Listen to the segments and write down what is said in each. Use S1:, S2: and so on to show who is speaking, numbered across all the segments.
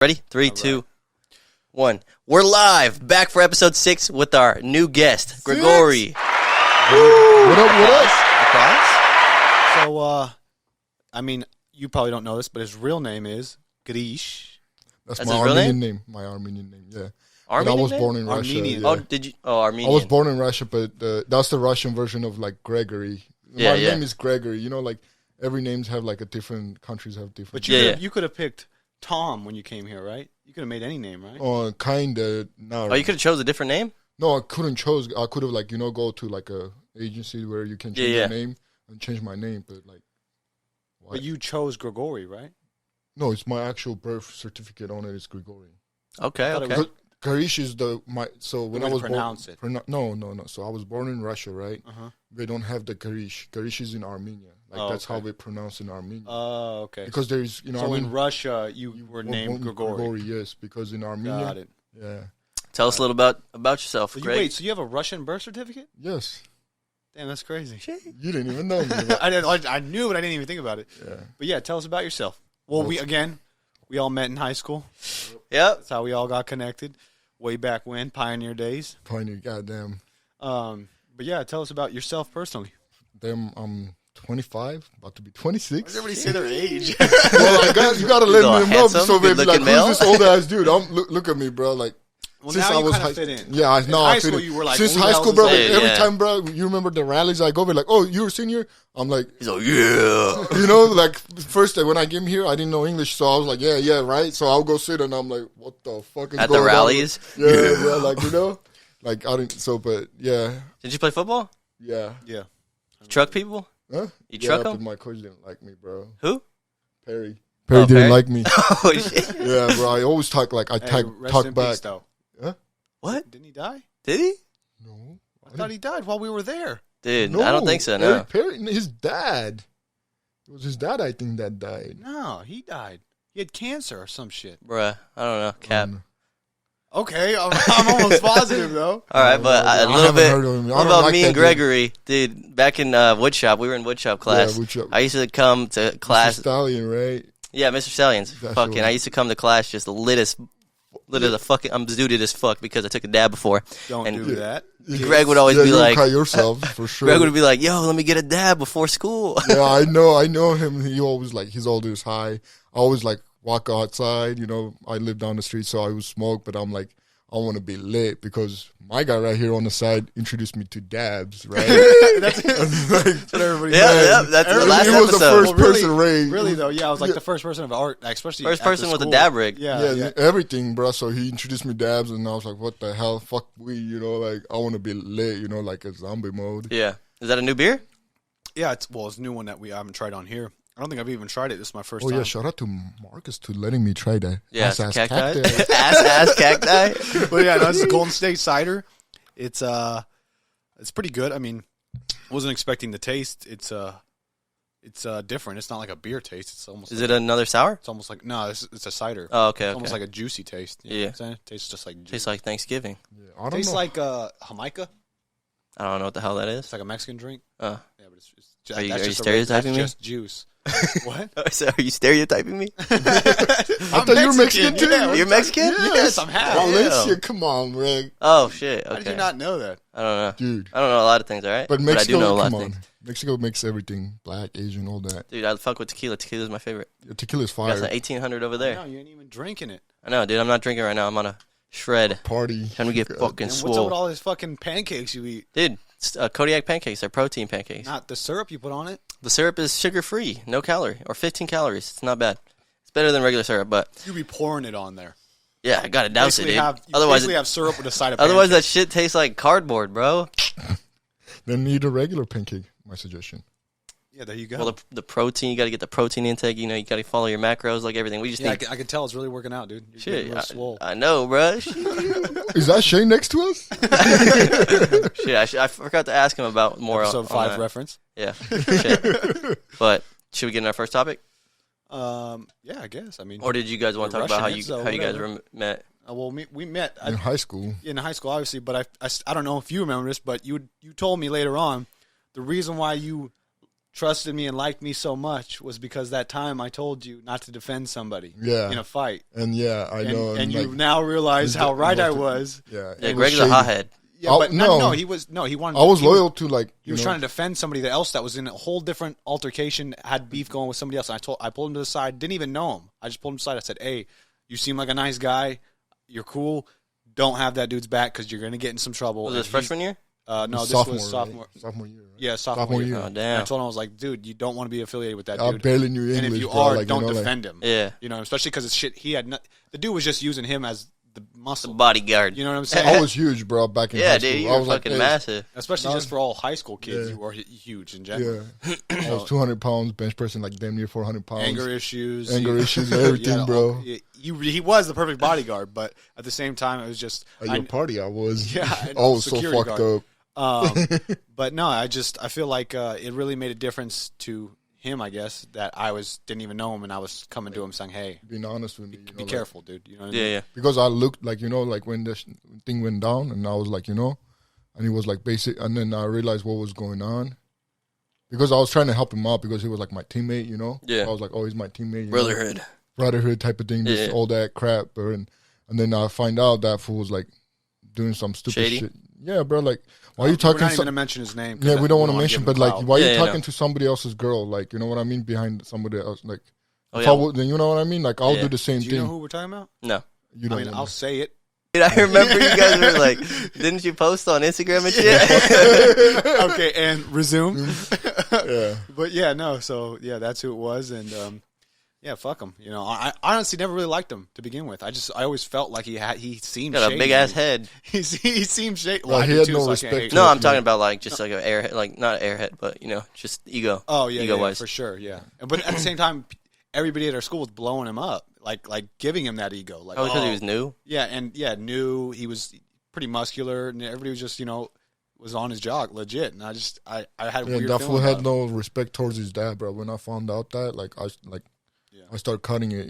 S1: Ready? 3, 2, 1. We're live, back for episode 6 with our new guest, Gregory.
S2: What up?
S1: Applause?
S3: So, you probably don't know this, but his real name is Grish.
S2: That's
S1: That's
S2: my
S1: his real
S2: Armenian name? My Armenian name, yeah.
S1: Armenian
S2: But I was
S1: name?
S2: born in Russia.
S3: Armenian.
S2: Yeah.
S1: Oh, did you? Oh, Armenian.
S2: I was born in Russia, but that's the Russian version of like Gregory.
S1: Yeah,
S2: my
S1: yeah.
S2: name is Gregory. You know, like every names have like a different countries have different.
S3: But you could have picked Tom when you came here, right? You could have made any name, right?
S2: Kinda. No.
S1: Oh, you could have chose a different name?
S2: No, I couldn't chose. I could have like go to like a agency where you can change your name and change my name, but like. Why?
S3: But you chose Gregory, right?
S2: No, it's my actual birth certificate on it. It's Gregory.
S1: Okay,
S3: thought it
S1: okay.
S3: was-
S2: Garish is so when I was
S3: pronounce it.
S2: No. So I was born in Russia, right?
S3: Uh-huh.
S2: They don't have the Garish. Garish is in Armenia. Like that's how they pronounce in Armenia.
S3: Oh, okay.
S2: Because there's
S3: So in Russia, you were named Gregory.
S2: Yes, because in Armenia.
S3: Got it.
S2: Yeah.
S1: Tell us a little about yourself,
S3: So
S1: Greg.
S3: wait, so you have a Russian birth certificate?
S2: Yes.
S3: Damn, that's crazy.
S2: You didn't even know me. But
S3: I knew, but I didn't even think about it.
S2: yeah.
S3: But yeah, tell us about yourself. Well, we all met in high school.
S1: Yep.
S3: That's how we all got connected. Way back when, pioneer days.
S2: Pioneer, goddamn.
S3: But yeah, tell us about yourself personally.
S2: Damn, I'm 25, about to be 26.
S3: Everybody say their age.
S2: Well, you gotta let
S1: So
S2: me know
S1: handsome,
S2: so they be like,
S1: good-looking male?
S2: who's this old ass dude? Look at me, bro. Like,
S3: Well,
S2: since
S3: now
S2: I
S3: you
S2: was
S3: kind
S2: high,
S3: of fit in.
S2: Yeah, I know.
S3: In high
S2: I fit
S3: school,
S2: in.
S3: you were like,
S2: since
S3: who the
S2: high
S3: hell
S2: school,
S3: is
S2: bro.
S3: this?
S2: Every
S1: Yeah.
S2: time, bro, you remember the rallies I go, be like, oh, you're a senior. I'm like,
S1: He's like, yeah.
S2: you know, like first day when I came here, I didn't know English, so I was like, yeah, right. So I'll go sit and I'm like, what the fuck is
S1: At
S2: going
S1: the rallies?
S2: on? Yeah, like like I didn't. So, but yeah,
S1: Did you play football?
S2: yeah.
S3: Yeah.
S1: Truck people?
S2: Huh?
S1: You
S2: yeah,
S1: truck
S2: but
S1: 'em?
S2: my coach didn't like me, bro.
S1: Who?
S2: Perry.
S1: Oh,
S2: Perry didn't
S1: Perry?
S2: like me.
S1: Oh, shit.
S2: Yeah, bro. I always talk like I
S3: Hey, rest
S2: talk
S3: in
S2: back.
S3: peace, though.
S1: What?
S3: Didn't he die?
S1: Did he?
S2: No,
S3: I thought he died while we were there.
S1: Dude, I don't think so, no.
S2: Perry, his dad. It was his dad, I think, that died.
S3: No, he died. He had cancer or some shit.
S1: Bruh, I don't know. Cap.
S3: Okay, I'm almost positive, though.
S1: All right, but
S2: I
S1: a little
S2: haven't
S1: bit.
S2: heard of him. I
S1: What
S2: don't
S1: about
S2: like
S1: me
S2: that
S1: and
S2: dude.
S1: Gregory? Dude, back in woodshop, we were in woodshop class.
S2: woodshop.
S1: I used to come to class.
S2: Stallion, right?
S1: Yeah, Mr. Stallions.
S2: That's
S1: Fucking,
S2: the one.
S1: I used to come to class just lit as fucking. I'm zooted as fuck because I took a dab before.
S3: Don't
S1: And
S3: do that.
S1: Greg would always
S2: Yeah,
S1: be
S2: you
S1: like,
S2: cry yourself for sure.
S1: Greg would be like, "Yo, let me get a dab before school."
S2: Yeah, I know him. He always like his always high. I always like walk outside. You know, I live down the street, so I would smoke. But I'm like, I want to be lit because my guy right here on the side introduced me to dabs. Right?
S3: That's what everybody
S1: Yeah, that's the last
S2: he was the
S1: episode.
S2: first person, Ray.
S3: Really, though, yeah, I was like the first person of art, especially
S1: First
S3: after
S1: person with a
S3: school.
S1: dab rig.
S2: Yeah, everything, bro. So he introduced me dabs, and I was like, "What the hell? Fuck weed, you know? Like, I want to be lit, you know, like a zombie mode."
S1: Yeah. Is that a new beer?
S3: Yeah, it's a new one that we haven't tried on here. I don't think I've even tried it. This is my first
S2: Oh
S3: time.
S2: yeah, shout out to Marcus to letting me try that.
S1: Yeah,
S2: Ass
S1: cacti.
S2: cacti.
S1: ass cacti.
S3: But yeah, no, this is Golden State cider. It's pretty good. I mean, wasn't expecting the taste. It's different. It's not like a beer taste. It's almost.
S1: Is
S3: like,
S1: it another sour?
S3: It's almost like it's a cider.
S1: Oh, okay.
S3: It's
S1: Okay.
S3: almost like a juicy taste. You know
S1: Yeah.
S3: what I'm saying? Tastes just like juice.
S1: Tastes like Thanksgiving.
S2: Yeah, I don't
S3: Tastes
S2: know.
S3: like Jamaica.
S1: I don't know what the hell that
S3: It's
S1: is.
S3: like a Mexican drink.
S1: Uh,
S3: Yeah, but it's
S1: Are you
S3: that's just
S1: stereotyping me?
S3: That's just juice. What?
S1: so are you stereotyping me?
S2: I thought you were Mexican too.
S3: Yeah,
S1: You're Mexican?
S3: Yes, I'm half.
S2: Valencia, come on, Greg.
S1: Oh shit.
S3: How
S1: Okay.
S3: did you not know that?
S1: I don't know.
S2: Dude.
S1: I don't know a lot of things. All right.
S2: But Mexico,
S1: I do know a lot
S2: come
S1: of
S2: on.
S1: things.
S2: Mexico makes everything black, Asian, all that.
S1: Dude, I fuck with tequila. Tequila's my favorite.
S2: Tequila's
S1: Got some
S2: fire.
S1: 1800 over there.
S3: No, you ain't even drinking it.
S1: I know, dude. I'm not drinking right now. I'm on a shred.
S2: Party.
S1: Trying to get
S2: God.
S1: fucking
S3: And what's up with
S1: swole.
S3: all these fucking pancakes you eat?
S1: Dude, Kodiak pancakes. They're protein pancakes.
S3: Not the syrup you put on it.
S1: The syrup is sugar-free. No calorie. Or 15 calories. It's not bad. It's better than regular syrup, but
S3: You be pouring it on there.
S1: yeah, I gotta douse it,
S3: Basically
S1: dude.
S3: you
S1: Otherwise,
S3: basically have syrup with a side of
S1: otherwise that
S3: pancakes.
S1: shit tastes like cardboard, bro.
S2: Then need a regular pancake, my suggestion.
S3: Yeah, there you go.
S1: Well, the protein, you gotta get the protein intake. You know, you gotta follow your macros, like everything. We just
S3: yeah,
S1: need
S3: I can tell it's really working out, dude. You're
S1: shit.
S3: getting real swole.
S1: I know, bro.
S2: Is that Shane next to us?
S1: Shit, I forgot to ask him about more.
S3: Episode
S1: on
S3: 5
S1: that.
S3: reference.
S1: Yeah. Shit. But should we get in our first topic,
S3: Yeah, I guess. I mean,
S1: or did you guys want to
S3: We're
S1: talk about
S3: rushing it, so
S1: how you guys
S3: whatever.
S1: met?
S3: well, we met
S2: In high school.
S3: in high school, obviously, but I don't know if you remember this, but you told me later on the reason why you trusted me and liked me so much was because that time I told you not to defend somebody
S2: Yeah.
S3: in a fight.
S2: And yeah, I know.
S3: And
S2: like,
S3: you now realize how right I was.
S2: Yeah.
S1: Yeah,
S2: it was
S1: Greg's a
S2: shady.
S1: hothead.
S3: Yeah,
S2: Oh,
S3: but
S2: no.
S3: he wanted.
S2: I was
S3: he
S2: loyal to like.
S3: He was trying to defend somebody else that was in a whole different altercation, had beef going with somebody else. And I pulled him to the side, didn't even know him. I just pulled him to the side. I said, "Hey, you seem like a nice guy. You're cool. Don't have that dude's back because you're going to get in some trouble."
S1: Was this freshman year?
S3: No, this
S2: sophomore,
S3: was sophomore.
S2: Right? Sophomore year. Right?
S3: Yeah, sophomore year.
S1: Oh,
S3: And
S1: damn.
S3: I told him, I was like, "Dude, you don't want to be affiliated with that
S2: I
S3: dude.
S2: barely knew English.
S3: And if you
S2: bro.
S3: are,
S2: like,
S3: don't
S2: you know,
S3: defend him.
S1: Yeah.
S3: You know, especially because it's shit. The dude was just using him as the muscle.
S1: Bodyguard.
S3: You know what I'm
S2: Like,
S3: saying?
S2: I was huge, bro. Back in
S1: Yeah,
S2: high
S1: dude,
S2: school,
S1: you
S2: I
S1: were
S2: was like,
S1: fucking
S2: hey,
S1: massive.
S3: Especially just for all high school kids,
S2: Yeah.
S3: you were huge in general.
S2: Yeah, I was 200 pounds, bench pressing like damn near 400 pounds.
S3: Anger issues,
S2: Everything, bro.
S3: He was the perfect bodyguard, but at the same time, it was just
S2: At your party, I was.
S3: Yeah,
S2: I was so
S3: security
S2: fucked
S3: guard.
S2: up.
S3: But no, I feel like it really made a difference to him. I guess that didn't even know him, and I was coming to him saying, "Hey,
S2: Being honest with me, you know,
S3: be
S2: like,
S3: careful, dude." You know what I
S1: Yeah,
S3: mean?
S1: yeah.
S2: because I looked like like when the thing went down, and I was like, and he was like basic, and then I realized what was going on. Because I was trying to help him out because he was like my teammate,
S1: Yeah.
S2: I was like, oh, he's my teammate. Brotherhood type of thing, just all that crap, bro. And then I find out that fool was like doing some stupid
S1: Shady?
S2: shit. Yeah, bro. Like, why are you talking?
S3: We're not even gonna mention his name. 'cause
S2: Yeah, we don't want to
S3: wanna
S2: mention,
S3: give him
S2: but like,
S3: clout.
S2: why are
S1: Yeah,
S2: you
S1: yeah,
S2: talking
S1: no.
S2: to somebody else's girl? Like, you know what I mean? Behind somebody else, like,
S1: Oh,
S2: if
S1: yeah.
S2: I would, you know what I mean? Like, I'll
S1: Yeah.
S2: do the same
S3: Do you
S2: thing.
S3: know who we're talking about?
S1: No.
S2: You
S3: I
S2: don't
S3: mean,
S2: wanna-
S3: I'll say it.
S1: Dude, I remember you guys were like, didn't you post on Instagram and shit?
S3: Okay, and resume.
S2: Yeah.
S3: But yeah, no. So yeah, that's who it was, and yeah, fuck him. You know, I honestly never really liked him to begin with. I always felt like he seemed
S1: Got a
S3: shady.
S1: big ass head.
S3: He seemed shady.
S2: Well,
S3: I
S2: he
S3: do
S2: had
S3: too,
S2: no
S3: so I can't
S2: respect
S3: hate
S2: to
S1: No,
S3: him.
S1: I'm talking about like just like an airhead, like not airhead, but just ego.
S3: Oh yeah,
S1: ego
S3: yeah,
S1: wise.
S3: for sure. Yeah, but at the same time, everybody at our school was blowing him up, like giving him that ego. Like,
S1: Oh, because he was new.
S3: Yeah, and knew he was pretty muscular, and everybody was just was on his jock, legit. And I had a
S2: Yeah,
S3: weird
S2: that
S3: feeling
S2: fool
S3: about
S2: had
S3: him.
S2: no respect towards his dad, bro. When I found out that, I started cutting it,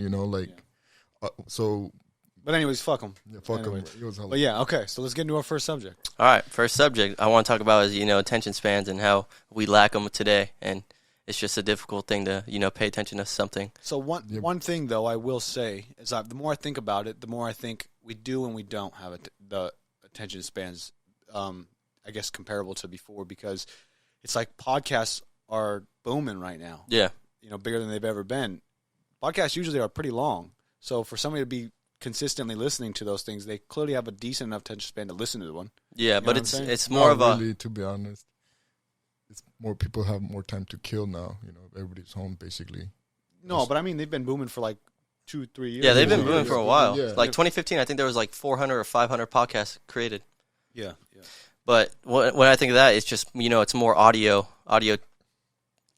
S2: so
S3: But anyways, fuck him.
S2: yeah, fuck
S3: Anyway.
S2: him. It was hella-
S3: But yeah, okay. So let's get into our first subject.
S1: All right, first subject I want to talk about is attention spans and how we lack them today, and it's just a difficult thing to pay attention to something.
S3: So one thing though I will say is that the more I think about it, the more I think we do and we don't have the attention spans. I guess comparable to before, because it's like podcasts are booming right now.
S1: Yeah,
S3: Bigger than they've ever been. Podcasts usually are pretty long, so for somebody to be consistently listening to those things, they clearly have a decent enough attention span to listen to one.
S1: yeah,
S3: know
S1: but
S3: what I'm
S1: it's
S3: saying?
S1: it's more
S2: Not
S1: of a
S2: really, to be honest. It's more people have more time to kill now. Everybody's home basically.
S3: No, but I mean they've been booming for like 2-3 years.
S1: yeah. They've been
S2: Yeah,
S1: booming
S2: yeah,
S1: for a
S2: yeah.
S1: while.
S2: Yeah.
S1: Like 2015, I think there was like 400 or 500 podcasts created.
S3: Yeah.
S1: But when I think of that, it's just it's more audio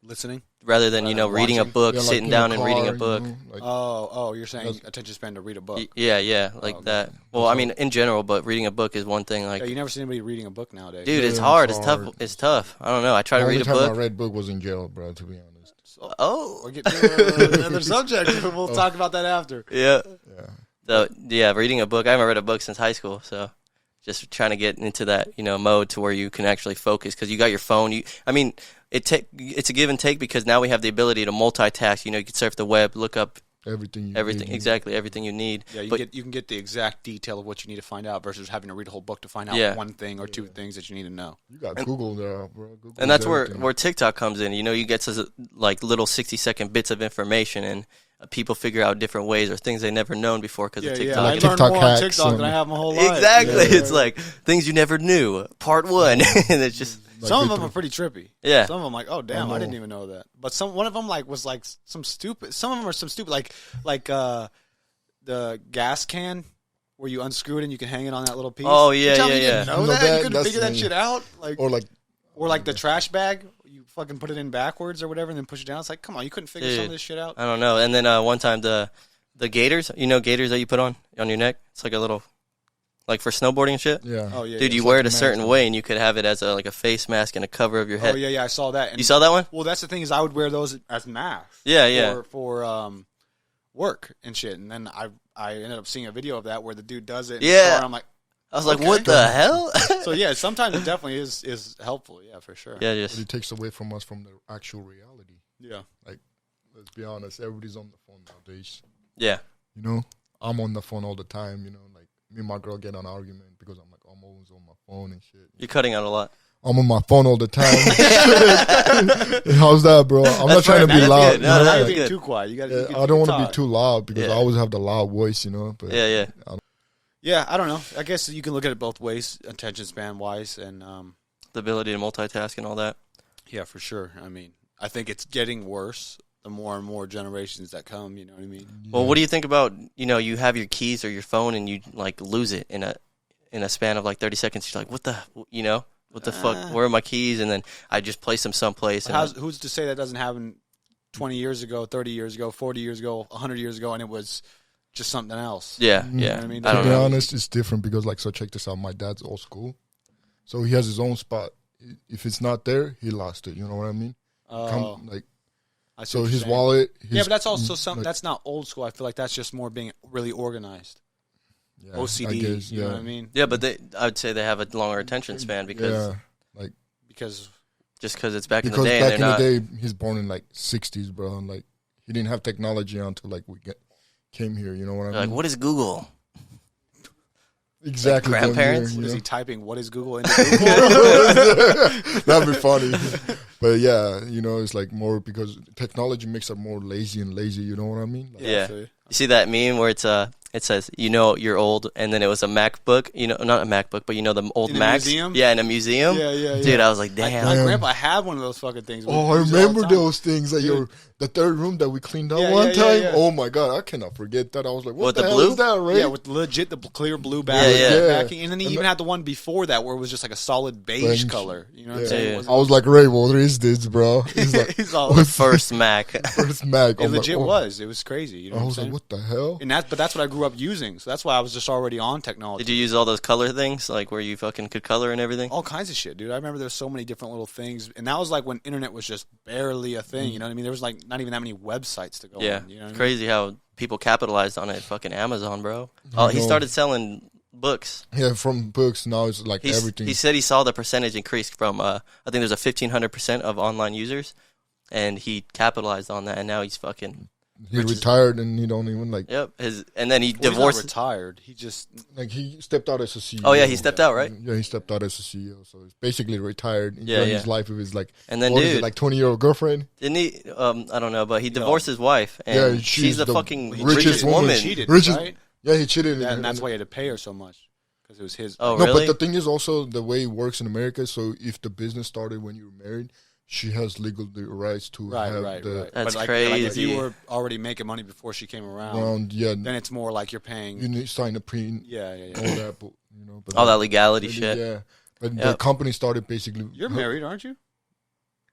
S3: Listening.
S1: rather than
S3: Rather than
S1: reading a
S3: watching.
S1: book,
S2: Yeah, like
S1: sitting
S2: in a
S1: down and
S2: car,
S1: reading a book.
S3: Oh, you're saying attention span to read a book.
S1: Yeah, like
S3: okay.
S1: that. Well, I mean, in general, but reading a book is one thing. Like,
S3: Yeah, you never see anybody reading a book nowadays.
S1: dude, it's
S2: Yeah,
S1: hard.
S2: it's
S1: It's tough.
S2: hard.
S1: It's tough. I don't know. I try
S2: The
S1: to
S2: only
S1: read a
S2: time I
S1: book.
S2: read book was in jail, bro. To be honest.
S1: Oh,
S3: We're getting to another subject. We'll talk about that after.
S1: yeah.
S2: Yeah.
S1: So yeah, reading a book. I haven't read a book since high school, so just trying to get into that mode to where you can actually focus because you got your phone. It's a give and take because now we have the ability to multitask. You can surf the web, look up
S2: Everything.
S1: exactly everything you need.
S3: Yeah,
S1: but
S3: you can get the exact detail of what you need to find out versus having to read a whole book to find out
S1: Yeah.
S3: one thing or two things that you need to know.
S2: You got Google there, bro. Google
S1: and that's
S2: everything.
S1: where TikTok comes in. You get like little 60-second bits of information, and people figure out different ways or things they never known before because of TikTok.
S3: I
S2: Like
S3: learned
S2: TikTok
S3: more on
S2: hacks
S3: TikTok than
S2: and-
S3: I have my whole life.
S1: Exactly.
S2: Yeah.
S1: It's like things you never knew. Part 1, and it's just
S3: Some of them are pretty trippy.
S1: Yeah.
S3: Some of them like, oh damn, I didn't even know that. But one of them was like some stupid. Some of them are some stupid like the gas can where you unscrew it and you can hang it on that little piece.
S1: Oh,
S3: You
S1: yeah,
S3: tell me
S1: yeah,
S3: you didn't
S1: yeah.
S3: know
S2: No,
S3: that? You
S2: that-
S3: couldn't
S2: that's
S3: figure that
S2: the-
S3: shit out.
S2: or like
S3: the trash bag. You fucking put it in backwards or whatever and then push it down. It's like, come on, you couldn't figure some of
S1: Dude.
S3: this shit out.
S1: I don't know. And then one time the gaiters, gaiters that you put on your neck. It's like a little, like for snowboarding and shit.
S2: yeah.
S3: Oh yeah,
S1: Dude,
S3: yeah.
S1: you
S2: it's
S1: wear
S2: like
S1: it a
S2: a
S1: certain
S2: mask.
S1: way, and you could have it as a face mask and a cover of your head.
S3: Oh yeah, I saw that. And,
S1: You saw that one?
S3: Well, that's the thing is, I would wear those as masks.
S1: Yeah, yeah.
S3: For work and shit. And then I ended up seeing a video of that where the dude does it. In
S1: Yeah.
S3: the store, and I'm like,
S1: I was like,
S3: Okay.
S1: what the hell?
S3: So yeah, sometimes it definitely is helpful. Yeah, for sure.
S1: Yeah,
S2: But
S1: just
S2: it takes away from us from the actual reality.
S3: Yeah.
S2: Let's be honest, everybody's on the phone nowadays.
S1: yeah.
S2: You know, I'm on the phone all the time. You know, like me and my girl get an argument because I'm like, I'm always on my phone and shit.
S1: You're cutting out a lot.
S2: I'm on my phone all the time. How's that, bro? I'm not trying to be
S1: That's
S2: loud.
S1: good.
S2: You
S1: No,
S2: know?
S1: that's
S3: Not
S2: Like,
S1: good.
S3: being too quiet. You got to.
S2: I don't want to be too loud because
S1: Yeah.
S2: I always have the loud voice, you know. But
S1: Yeah, yeah.
S3: Yeah, I don't know. I guess you can look at it both ways, attention span wise, and
S1: The ability to multitask and all that.
S3: yeah, for sure. I mean, I think it's getting worse the more and more generations that come. You know what I mean?
S1: Well, what do you think about, you have your keys or your phone and you like lose it in a span of like 30 seconds. You're like, what the fuck? Where are my keys? And then I just place them someplace. And
S3: Who's to say that doesn't happen 20 years ago, 30 years ago, 40 years ago, 100 years ago, and it was just something else?
S1: yeah,
S2: You know
S1: yeah.
S3: what I mean?
S1: I
S2: To
S1: don't
S2: be
S1: know.
S2: honest, it's different because, like, so check this out. My dad's old school, so he has his own spot. If it's not there, he lost it. You know what I mean?
S3: Oh, I see
S2: So
S3: what you're
S2: his
S3: saying.
S2: wallet.
S3: Yeah, but that's also
S2: like,
S3: that's not old school. I feel like that's just more being really organized.
S2: yeah,
S3: OCD.
S2: I guess,
S3: You know what I mean?
S1: Yeah, but I would say they have a longer attention span because
S2: yeah,
S3: Because
S1: just because it's back in the
S2: because
S1: day
S2: back
S1: and
S2: in
S1: they're
S2: the
S1: not.
S2: day, he's born in like '60s, bro, and like he didn't have technology until like came here. You know what I mean?
S1: They're like, what is Google?
S2: exactly.
S1: like
S2: them
S1: grandparents?
S2: here,
S3: what
S2: you
S3: is
S2: know?
S3: he typing? What is Google into Google?
S2: That'd be funny. But yeah, it's like more because technology makes us more lazy and lazy. You know what I mean? Like,
S1: Yeah.
S3: so-
S1: You see that meme where it says, you're old, and then it was a MacBook, not a MacBook, but the old
S3: In a
S1: Macs.
S3: museum?
S1: Yeah, in a museum.
S3: Yeah.
S1: Dude, I was like, damn.
S3: My grandpa had one of those fucking things. We
S2: Oh, I
S3: used it all the
S2: remember
S3: time.
S2: those things at
S3: Dude.
S2: the third room that we cleaned out
S3: Yeah,
S2: one
S3: yeah, yeah,
S2: time.
S3: yeah.
S2: Oh my god, I cannot forget that. I was like, what
S1: What,
S2: the
S1: the
S2: hell
S1: blue?
S2: is that, right?
S3: Yeah, with legit the clear blue backing.
S1: Yeah.
S3: backing. And then he even had the one before that where it was just like a solid beige color. You know what I'm saying? It
S1: Yeah.
S3: wasn't-
S2: I was like, Ray, what is this, bro? He's like,
S3: He's all,
S2: what's
S1: First Mac.
S2: first Mac?
S3: it
S2: I'm like,
S3: legit
S2: oh.
S3: was. It was crazy. You know
S2: I
S3: what I'm
S2: was like,
S3: saying?
S2: what the hell?
S3: And but that's what I grew up using. So that's why I was just already on technology.
S1: Did you use all those color things, like where you fucking could color and everything?
S3: All kinds of shit, dude. I remember there's so many different little things, and that was like when internet was just barely a thing. You know what I mean? There was like not even that many websites to go
S1: Yeah.
S3: on. You know what
S1: It's
S3: I mean?
S1: crazy how people capitalized on it. Fucking Amazon, bro.
S2: I
S1: He
S2: know.
S1: started selling books.
S2: Yeah, from books now it's like everything.
S1: He said he saw the percentage increase from, I think there's a 1,500% of online users, and he capitalized on that, and now he's fucking,
S2: He
S1: which is-
S2: retired and he don't even like
S1: yep. And then he
S3: Well, he's not
S1: divorced.
S3: retired. He just
S2: he stepped out as a CEO.
S1: Oh, yeah, he stepped out, right?
S2: Yeah, he stepped out as a CEO, so he's basically retired. He
S1: Yeah,
S2: ran
S1: yeah.
S2: his life with his like,
S1: And then,
S2: what is
S1: dude,
S2: it, like 20-year-old girlfriend.
S1: didn't he, I don't know, but he divorced his wife, and
S2: Yeah,
S1: she's
S2: she's
S1: the
S2: the
S1: fucking
S3: he
S1: richest
S2: woman.
S1: woman.
S3: cheated,
S2: Richest-
S3: right?
S2: Yeah, he cheated.
S3: And that's why he had to pay her so much because it was his.
S1: Oh,
S2: No,
S1: really?
S2: but the thing is also the way it works in America. So if the business started when you were married, she has legal rights to
S3: Right.
S2: have the
S1: That's
S3: but like if
S1: crazy.
S3: you were already making money before she came around,
S2: Yeah,
S3: then it's more like you're paying.
S2: you need to sign a pre,
S3: Yeah.
S2: all that, but but
S1: All that legality
S2: really,
S1: shit.
S2: Yeah, but the
S1: Yep.
S2: company started basically.
S3: You're married, aren't you?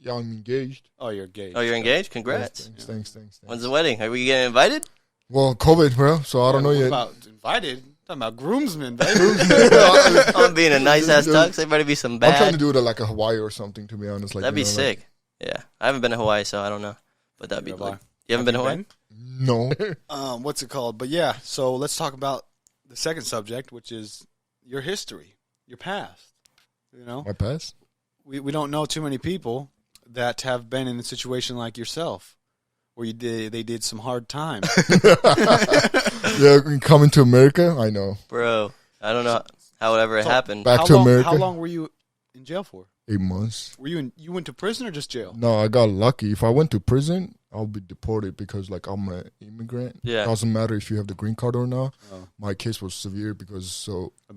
S2: Yeah, I'm engaged.
S3: Oh, you're gay.
S1: Oh, you're engaged? Congrats.
S2: Thanks.
S1: When's the wedding? Are we getting invited?
S2: Well, COVID, bro. So I don't know
S3: What
S2: yet.
S3: about invited? Talking about groomsmen, baby.
S1: I'm being a nice ass tux. There better be some
S2: I'm trying to
S1: bad.
S2: do it at like a Hawaii or something. To be honest, like
S1: That'd be
S2: like-
S1: sick. Yeah, I haven't been to Hawaii, so I don't know. But that'd be
S3: Have
S1: like.
S3: I?
S1: You haven't been to Hawaii?
S2: no.
S3: What's it called? But yeah, so let's talk about the second subject, which is your history, your past. You know,
S2: My past.
S3: we don't know too many people that have been in a situation like yourself, where they did some hard time.
S2: Yeah, coming to America. I know.
S1: Bro, I don't know how it ever
S3: So-
S1: happened.
S2: Back
S3: how
S2: to
S3: long,
S2: America.
S3: How long were you in jail for?
S2: 8 months.
S3: Were you went to prison or just jail?
S2: No, I got lucky. If I went to prison, I'll be deported because like I'm an immigrant.
S1: Yeah.
S2: Doesn't matter if you have the green card or not.
S3: Oh.
S2: My case was severe because
S3: What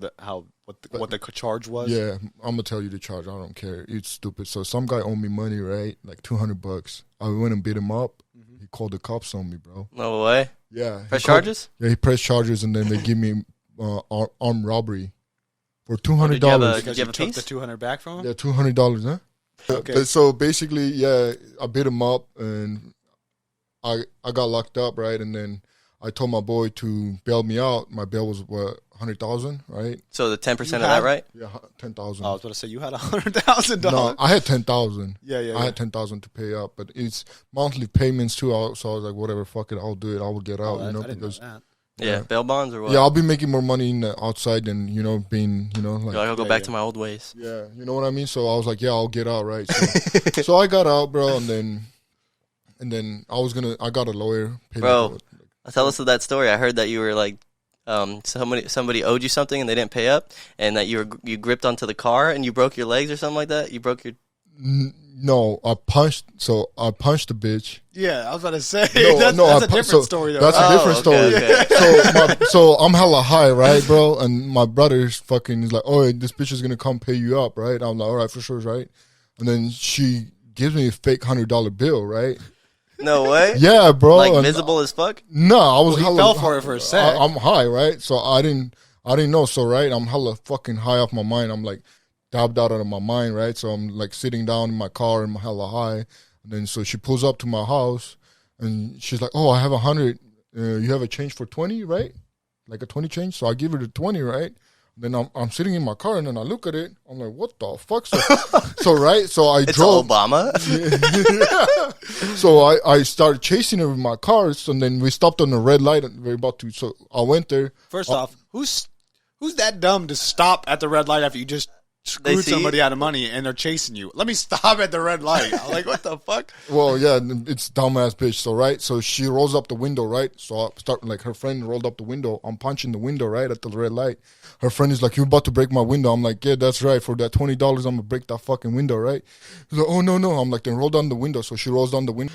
S3: the charge was?
S2: yeah, I'm gonna tell you the charge. I don't care. It's stupid. So some guy owed me money, right? Like $200. I went and beat him up. He called the cops on me, bro.
S1: No way.
S2: Yeah.
S1: Press
S2: he called-
S1: charges?
S2: Yeah, he pressed charges and then they give me armed robbery for
S1: Did you have
S2: $200.
S3: Because
S1: Did you
S3: you
S1: have a
S3: took
S1: piece?
S3: the $200 back from him.
S2: Yeah, $200, huh?
S3: Okay.
S2: But so basically, yeah, I beat him up and I got locked up, right? And then I told my boy to bail me out. My bail was what, 100,000, right?
S1: So the 10% of
S3: You
S1: that,
S3: had-
S1: right?
S2: Yeah, 10,000.
S3: I was about to say you had $100,000.
S2: No, I had 10,000.
S3: Yeah.
S2: I had 10,000 to pay up, but it's monthly payments too. So I was like, whatever, fuck it, I'll do it. I will get out,
S3: I
S2: you know,
S3: didn't
S2: because
S3: know that.
S1: Yeah, bail bonds or what?
S2: Yeah, I'll be making more money outside than being like.
S1: I'll go back to my old ways.
S2: Yeah, you know what I mean. So I was like, yeah, I'll get out, right? So, so I got out, bro, and then I got a lawyer.
S1: Bro, tell us of that story. I heard that you were like, somebody owed you something and they didn't pay up, and that you gripped onto the car and you broke your legs or something like that. You broke your.
S2: No, I punched the bitch.
S3: Yeah, I was about to say.
S2: That's
S3: a different story, though.
S2: That's a different story.
S1: Okay.
S2: So I'm hella high, right, bro? And my brother's fucking is like, oh, this bitch is gonna come pay you up, right? I'm like, all right, for sure, right? And then she gives me a fake $100 bill, right?
S1: No way.
S2: Yeah, bro.
S1: Like visible as fuck.
S2: No, I was
S3: he
S2: hella.
S3: fell for it for a sec.
S2: I'm high, right? So I didn't know. So right, I'm hella fucking high off my mind. I'm like dabbed out of my mind, right? So I'm like sitting down in my car and I'm hella high. And then so she pulls up to my house and she's like, oh, I have 100. You have a change for 20, right? Like a 20 change. So I give her the 20, right? Then I'm sitting in my car and then I look at it. I'm like, what the fuck? So right. So I drove.
S1: Obama.
S2: Yeah. So I started chasing her with my cars and then we stopped on the red light and we're about to. So I went there.
S3: First off, who's that dumb to stop at the red light after you just screwed somebody out of money and they're chasing you? Let me stop at the red light. I'm like, what the fuck?
S2: Well, yeah, it's dumbass bitch. So right, so she rolls up the window, right? So I start like her friend rolled up the window. I'm punching the window right at the red light. Her friend is like, "You're about to break my window." I'm like, "Yeah, that's right. For that $20, I'm gonna break that fucking window, right?" She's like, "Oh no." I'm like, "Then roll down the window." So she rolls down the window.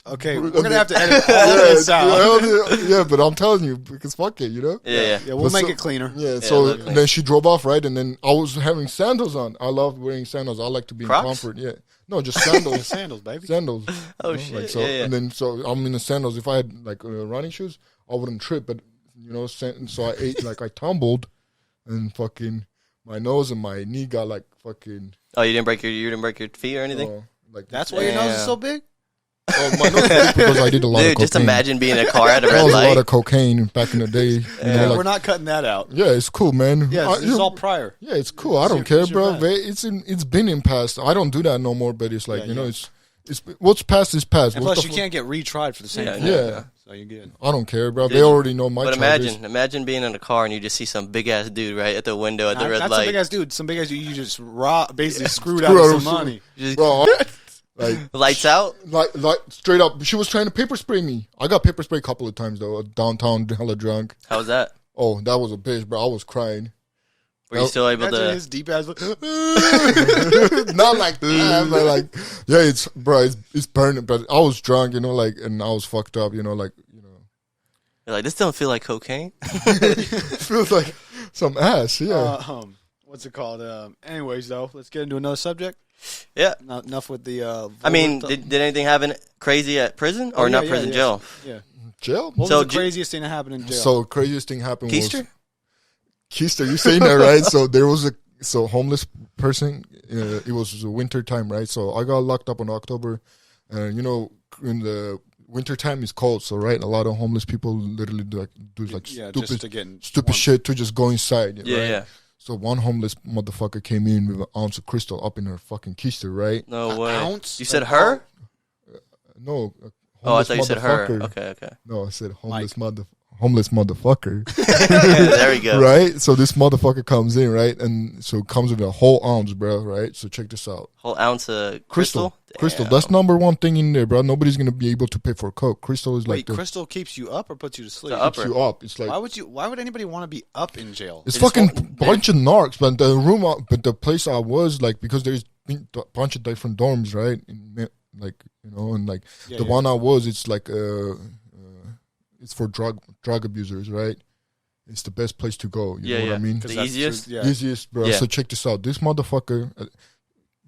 S3: Okay, we're gonna have to edit all this out.
S2: Yeah, but I'm telling you because fuck it,
S1: Yeah.
S3: We'll make it cleaner.
S2: Yeah, so then she drove off, right? And then I was having sandals on. I love wearing sandals. I like to be
S1: Crocs?
S2: in comfort. Yeah. No, just sandals.
S3: Sandals, baby.
S2: Sandals.
S1: Oh, shit.
S2: Like, so,
S1: Yeah.
S2: And then so I'm in the sandals. If I had like running shoes, I wouldn't trip. But so I ate like I tumbled, and fucking my nose and my knee got like fucking.
S1: Oh, you didn't break your feet or anything?
S2: Like
S3: That's why your nose is so big?
S2: Oh, my nose is big because I did a lot of
S1: Dude,
S2: cocaine.
S1: just imagine being in a car at a
S2: That
S1: red
S2: was a lot
S1: light.
S2: of cocaine back in the day.
S3: We're not cutting that out.
S2: Yeah, it's cool, man.
S3: Yeah, this is all prior.
S2: Yeah, it's cool. I don't care, bro. It's been in past. I don't do that no more. But it's like it's what's past is past.
S3: And plus, you can't get retried for the same thing.
S2: Yeah.
S3: So you're good.
S2: I don't care, bro. They already know my.
S1: But
S2: charges.
S1: imagine being in a car and you just see some big ass dude right at the window at the red
S3: Not
S1: light.
S3: some big ass dude. Some big ass dude you just basically screwed out of some money.
S2: Bro, like
S1: Lights out.
S2: like straight up. She was trying to paper spray me. I got paper spray a couple of times though. Downtown, hella drunk.
S1: How was that?
S2: Oh, that was a bitch, bro. I was crying.
S1: Were you still able
S3: Imagine
S1: to?
S3: his deep ass.
S2: Not like that, but like, yeah, it's burning. But I was drunk, and I was fucked up,
S1: You're like, this don't feel like cocaine.
S2: It feels like some ass, yeah.
S3: What's it called? Anyways, though, let's get into another subject.
S1: Yeah.
S3: Not enough with the.
S1: I mean, did anything happen crazy at prison or not prison? Jail.
S3: Yeah.
S2: Jail.
S3: What was the craziest thing that happened in jail?
S2: So craziest thing happened
S1: Keister?
S2: was Keister. You saying that right? So there was a homeless person. It was winter time, right? So I got locked up in October, and in the winter time it's cold. So right, a lot of homeless people literally do stupid shit to just go inside.
S1: Yeah,
S2: right?
S1: yeah.
S2: So one homeless motherfucker came in with an ounce of crystal up in her fucking keister, right?
S1: No way.
S3: Ounce?
S1: You said her?
S2: No.
S1: Oh, I thought you said her.
S2: Motherfucker.
S1: Okay.
S2: No, I said homeless motherfucker.
S1: There we go.
S2: Right? So this motherfucker comes in, right? And so it comes with a whole ounce, bro, right? So check this out.
S1: Whole ounce of
S2: Crystal.
S1: Damn.
S2: That's number one thing in there, bro. Nobody's going to be able to pay for coke. Crystal is
S3: Wait,
S2: like
S3: crystal keeps you up or puts you to sleep?
S2: keeps you up. It's like
S3: Why would anybody want to be up in jail?
S2: it's fucking bunch of narcs, but the place I was like because there's a bunch of different dorms, right? The one I was, it's like it's for drug abusers, right? It's the best place to go. You know what I mean?
S1: The easiest?
S2: Easiest, bro.
S1: Yeah.
S2: So check this out. This motherfucker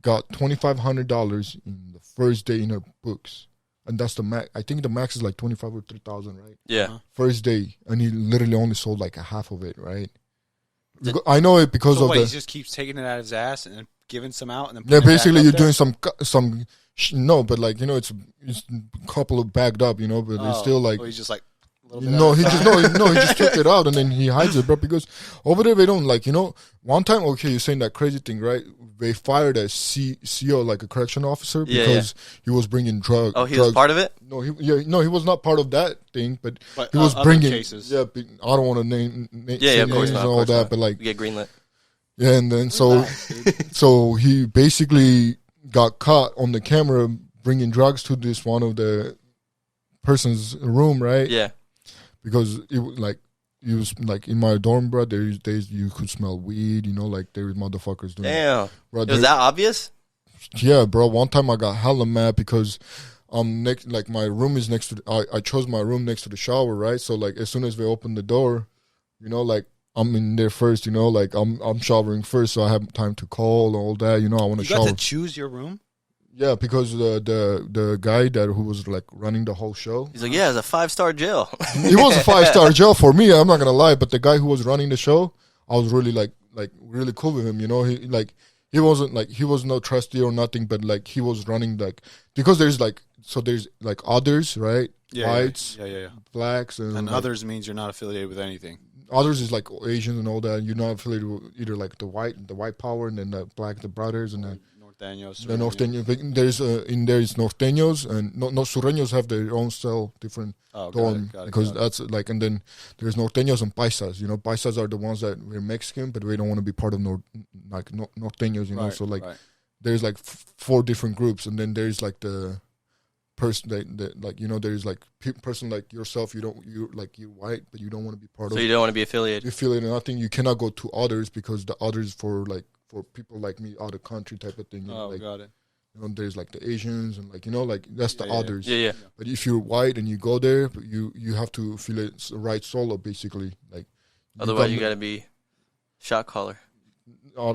S2: got $2,500 in the first day in her books. And that's the max. I think the max is like 25 or 3,000, right?
S1: Yeah.
S2: First day. And he literally only sold like a half of it, right? I know it because of
S3: he
S2: the...
S3: just keeps taking it out of his ass and then giving some out and then
S2: Yeah,
S3: putting it back
S2: basically
S3: up
S2: you're
S3: there?
S2: doing some... No, but like, it's a couple of bagged up, but it's still like...
S3: he's just like... little bit
S2: No,
S3: at a
S2: he
S3: time.
S2: just he just took it out and then he hides it, bro. Because over there they don't like, one time. Okay, you're saying that crazy thing, right? They fired a CO, like a correction officer,
S1: Yeah,
S2: because he was bringing drugs.
S1: Oh, he was part of it?
S2: No, he was not part of that thing, but
S3: But,
S2: he was
S3: other
S2: bringing.
S3: cases.
S2: Yeah, I don't want to name say
S1: of course
S2: names
S1: not,
S2: and
S1: of
S2: all
S1: course
S2: that,
S1: not.
S2: but like,
S1: You get greenlit.
S2: yeah, and then so he basically got caught on the camera bringing drugs to this one of the person's room, right?
S1: Yeah.
S2: Because it was like in my dorm, bro. There's days you could smell weed, like there was motherfuckers doing.
S1: Damn.
S2: Bro,
S1: It was that obvious?
S2: Yeah, bro. One time I got hella mad because next, like my room is next to. I chose my room next to the shower, right? So like as soon as they open the door, like I'm in there first, like I'm showering first, so I have time to call and all that. I want to
S3: You got
S2: shower.
S3: to choose your room?
S2: Yeah, because the guy who was like running the whole show,
S1: He's like, yeah, it's a 5-star jail.
S2: it was a 5-star jail for me. I'm not gonna lie, but the guy who was running the show, I was really like really cool with him. He wasn't like he was no trustee or nothing, but like he was running because there's others, right? Whites,
S3: Yeah.
S2: blacks,
S3: And others means you're not affiliated with anything.
S2: Others is like Asians and all that. You're not affiliated with either like the white power, and then the black, the brothers, and then
S3: Norteños.
S2: the norteños. There's in there is norteños, and no sureños have their own cell, different dorm, because that's like, and then there's norteños and paisas. Paisas are the ones that we're Mexican, but we don't want to be part of norteños.
S3: Right,
S2: so like
S3: right.
S2: there's like 4 different groups, and then there's like the person that like there's like person like yourself. You're white, but you don't want to be part of.
S1: So you don't want to be affiliated.
S2: You feel it, and I think you cannot go to others because the others for people like me out of country type of thing.
S3: Got it.
S2: There's like the Asians and that's the others.
S1: Yeah.
S2: But if you're white and you go there, you have to feel it's right solo basically. Like
S1: Otherwise, you got to be shot caller.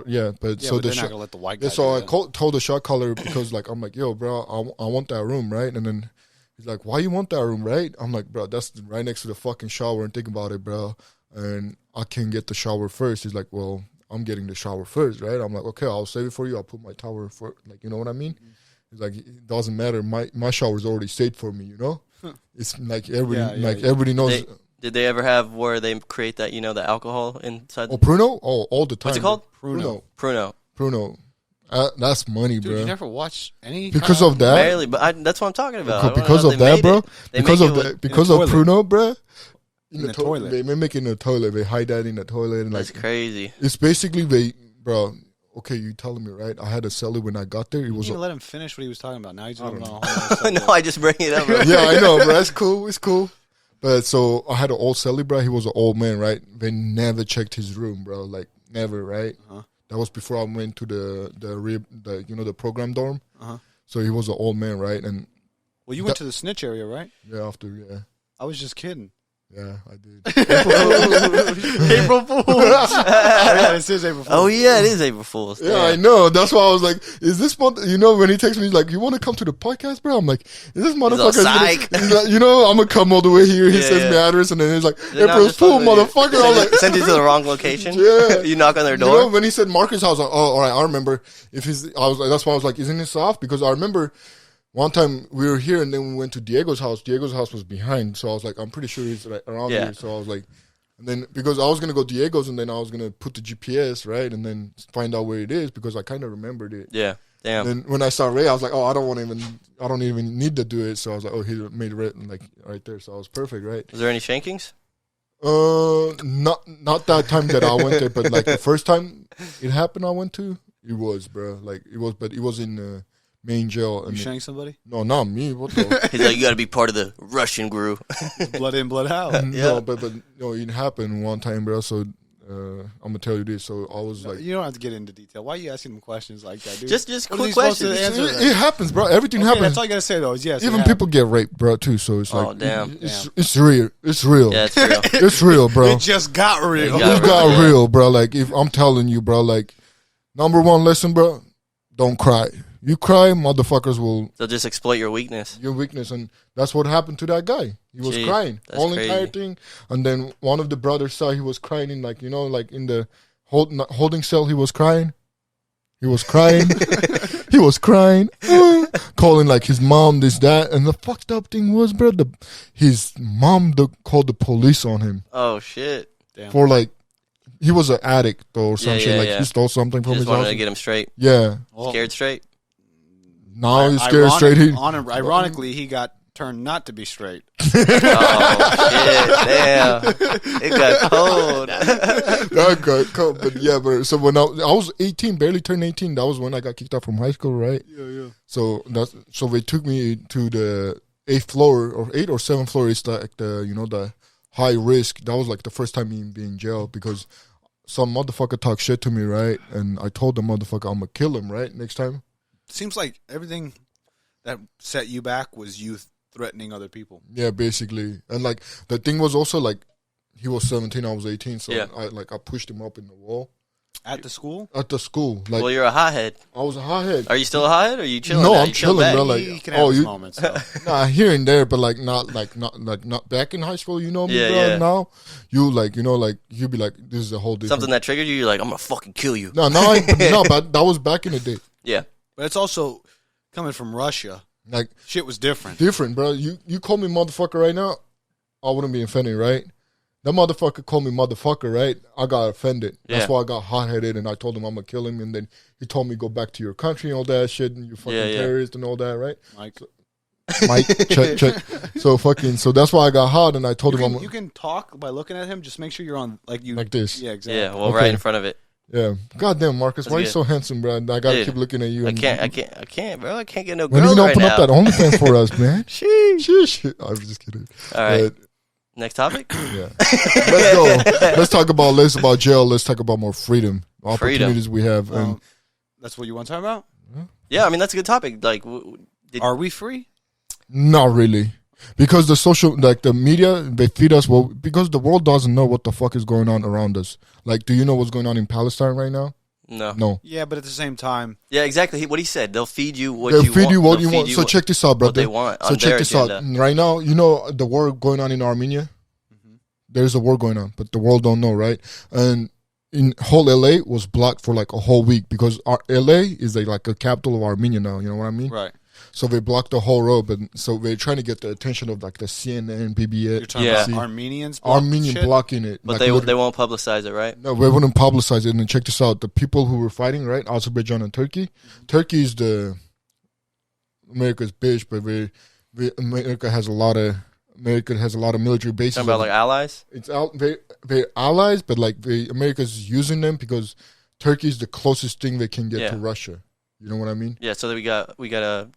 S2: yeah, but so
S3: but
S2: the
S3: they're not gonna let the white guy.
S2: yeah, so
S3: do
S2: I
S3: that.
S2: told the shot caller because like I'm like, yo, bro, I want that room, right? And then he's like, why you want that room, right? I'm like, bro, that's right next to the fucking shower, and think about it, bro. And I can get the shower first. He's like, well, I'm getting the shower first, right? I'm like, okay, I'll save it for you. I'll put my tower for, like, you know what I mean? He's like, it doesn't matter. My shower's already saved for me, It's like everybody knows.
S1: Did they ever have where they create that, the alcohol inside?
S2: Oh, Pruno? Oh, all the time.
S1: What's it called?
S2: Pruno. That's money,
S3: Dude,
S2: bro.
S3: you never watch any
S2: Because of that?
S1: Barely, but that's what I'm talking about. I don't
S2: Because
S1: know
S2: of
S1: if they
S2: that,
S1: made
S2: bro.
S1: it. They
S2: Because
S1: make
S2: of
S1: it
S2: that.
S1: with-
S2: Because of
S3: toilet.
S2: Pruno, bro.
S3: In the toilet.
S2: They make it in the toilet. They hide that in the toilet. And
S1: That's crazy.
S2: It's basically bro. Okay, you telling me, right? I had a celly when I got there. It
S3: You
S2: was
S3: didn't even let him finish what he was talking about. Now he's just going on.
S1: No, I just bring it up. Bro.
S2: yeah, I know, bro. That's cool. It's cool. But so I had an old celly, bro. He was an old man, right? They never checked his room, bro. Like never, right?
S3: Uh-huh.
S2: That was before I went to the program dorm.
S3: Uh-huh.
S2: So he was an old man, right? And
S3: Well, you went to the snitch area, right?
S2: yeah,
S3: I was just kidding.
S2: yeah, I did.
S1: April Fools.
S3: Yeah, this is April Fool's.
S1: Oh yeah, it is April Fools.
S2: Yeah, I know. That's why I was like, "Is this month?" When he texts me, he's like, "You want to come to the podcast, bro?" I'm like, "Is this motherfucker?"
S1: psych.
S2: He's like, I'm gonna come all the way here. He
S1: Yeah,
S2: sends me
S1: yeah.
S2: address, and then he's like,
S1: They're not
S2: "April's
S1: just
S2: Fool,
S1: fucking with you.
S2: motherfucker." I was like,
S1: Send you to the wrong location.
S2: Yeah.
S1: You knock on their door.
S2: when he said Marcus house, I was like, oh, all right, I remember. I was like, that's why I was like, isn't this off? Because I remember one time we were here and then we went to Diego's house. Diego's house was behind, so I was like, I'm pretty sure he's right around
S1: Yeah.
S2: here. So I was like, and then because I was gonna go Diego's and then I was gonna put the GPS right and then find out where it is because I kind of remembered it.
S1: Yeah. Damn.
S2: And then when I saw Ray, I was like, oh, I don't even need to do it. So I was like, oh, he made it like right there. So I was perfect, right?
S1: Was there any shankings?
S2: Not that time that I went there, but like the first time it happened, I went to. It was, bro. Like it was, but it was in the main jail.
S3: You
S2: And
S3: shanked somebody?
S2: no, not me. What the?
S1: He's like, you got to be part of the Russian crew.
S3: Blood in, blood out.
S2: No, but no, it happened one time, bro. So I'm gonna tell you this. So I was like,
S3: You don't have to get into detail. Why are you asking them questions like that, dude?
S1: just
S3: What
S1: quick
S3: is he supposed to
S1: questions.
S3: answer that?
S2: it happens, bro. Everything
S3: Okay,
S2: happens.
S3: that's all you gotta say though. Is yes.
S2: Even
S3: it
S2: people get raped, bro, too. So it's like,
S1: Oh, damn.
S2: it's real. It's real.
S1: Yeah, it's real.
S2: It's real, bro.
S3: It just got real.
S1: It got
S2: It got
S1: yeah.
S2: real, bro. Like if I'm telling you, bro, like number one lesson, bro, don't cry. You cry, motherfuckers will
S1: They'll just exploit your weakness.
S2: your weakness, and that's what happened to that guy. He was
S1: Gee,
S2: crying
S1: that's
S2: whole
S1: crazy.
S2: entire thing, and then one of the brothers saw he was crying in like like in the holding cell. He was crying. He was crying. He was crying, calling like his mom, this, that. And the fucked up thing was, bro, his mom called the police on him.
S1: Oh, shit.
S3: Damn.
S2: For like, he was an addict though, or some shit. Like he stole something from
S1: Just
S2: his
S1: wanted
S2: house.
S1: to get him straight.
S2: Yeah.
S3: Well,
S1: Scared straight.
S2: Now he's scared straight.
S3: Ironically, he got turned not to be straight.
S1: Oh, shit. Damn. It got cold.
S2: That got cold. But yeah, so when I was 18, barely turned 18, that was when I got kicked out from high school, right?
S3: Yeah.
S2: So they took me to the 8th floor or 8th or 7th floor. It's like the high risk. That was like the first time me being in jail because some motherfucker talked shit to me, right? And I told the motherfucker I'm gonna kill him, right? Next time.
S3: Seems like everything that set you back was you threatening other people.
S2: Yeah, basically. And like the thing was also like he was 17, I was 18, so
S1: Yeah.
S2: I pushed him up in the wall.
S3: At the school?
S2: At the school. Like
S1: Well, you're a hothead.
S2: I was a hothead.
S1: Are you still a hothead or are you chilling?
S2: No,
S1: now?
S2: I'm
S1: You chill
S2: chilling,
S1: back?
S2: bro. Like,
S3: He can have his moments, though.
S2: Nah, here and there, but like not back in high school. You know me,
S1: Yeah,
S2: bro.
S1: yeah.
S2: Now you like you be like, this is a whole different.
S1: Something that triggered you, you're like, I'm going to fucking kill you.
S2: No, but that was back in the day.
S1: Yeah.
S3: But it's also coming from Russia.
S2: Like
S3: Shit was different.
S2: different, bro. You call me motherfucker right now, I wouldn't be offended, right? That motherfucker called me motherfucker, right? I got offended. That's
S1: Yeah.
S2: why I got hot-headed, and I told him I'm going to kill him, and then he told me go back to your country and all that shit, and you fucking
S1: Yeah, yeah.
S2: terrorist and all that, right?
S3: Mike,
S2: check. So that's why I got hot, and I told him
S3: you can talk by looking at him. Just make sure you're on like
S2: this.
S3: Yeah, exactly.
S1: Yeah, well,
S2: Okay.
S1: right in front of it.
S2: Yeah. Goddamn, Marcus,
S1: That's
S2: why you
S1: good.
S2: so handsome, bro? I got to
S1: Dude,
S2: keep looking at you.
S1: I
S2: And
S1: can't, bro. I can't get no
S2: when are you
S1: girls
S2: going
S1: right
S2: to open
S1: now.
S2: up that OnlyFans for us, man?
S1: Sheesh.
S2: Sheesh. I was just kidding.
S1: All right.
S2: But,
S1: Next topic?
S2: yeah. Let's go. Let's talk about less about jail. Let's talk about more freedom. Opportunities we have. And
S3: That's what you want to talk about?
S1: Yeah, I mean, that's a good topic. Like,
S3: Are we free?
S2: not really. Because the media, they feed us, because the world doesn't know what the fuck is going on around us. Like, do you know what's going on in Palestine right now?
S1: no.
S2: No.
S3: Yeah, but at the same time,
S1: Yeah, exactly. What he said. They'll feed you what
S2: They'll
S1: you
S2: feed
S1: want.
S2: you what
S1: They'll
S2: you
S1: feed
S2: want. So check this out, brother.
S1: What they want
S2: So
S1: on
S2: check
S1: their
S2: this
S1: agenda.
S2: out. Right now, you know the war going on in Armenia? There's a war going on, but the world don't know, right? And in whole LA was blocked for like a whole week because LA is like a capital of Armenia now, you know what I mean?
S3: right.
S2: So they blocked the whole road, but so they're trying to get the attention of like the CNN, PBS.
S3: You're talking
S1: Yeah.
S3: about Armenians? block
S2: Armenian
S3: shit?
S2: blocking it.
S1: But
S2: like,
S1: they
S2: literally-
S1: won't publicize it, right?
S2: No, they wouldn't publicize it. And then check this out: the people who were fighting, right? Azerbaijan and Turkey. Turkey is the America's bitch, but America has a lot of military bases.
S1: Talking about like allies.
S2: It's out. They're allies, but like America's using them because Turkey is the closest thing they can get
S1: Yeah.
S2: to Russia. You know what I mean?
S1: Yeah, so that we got a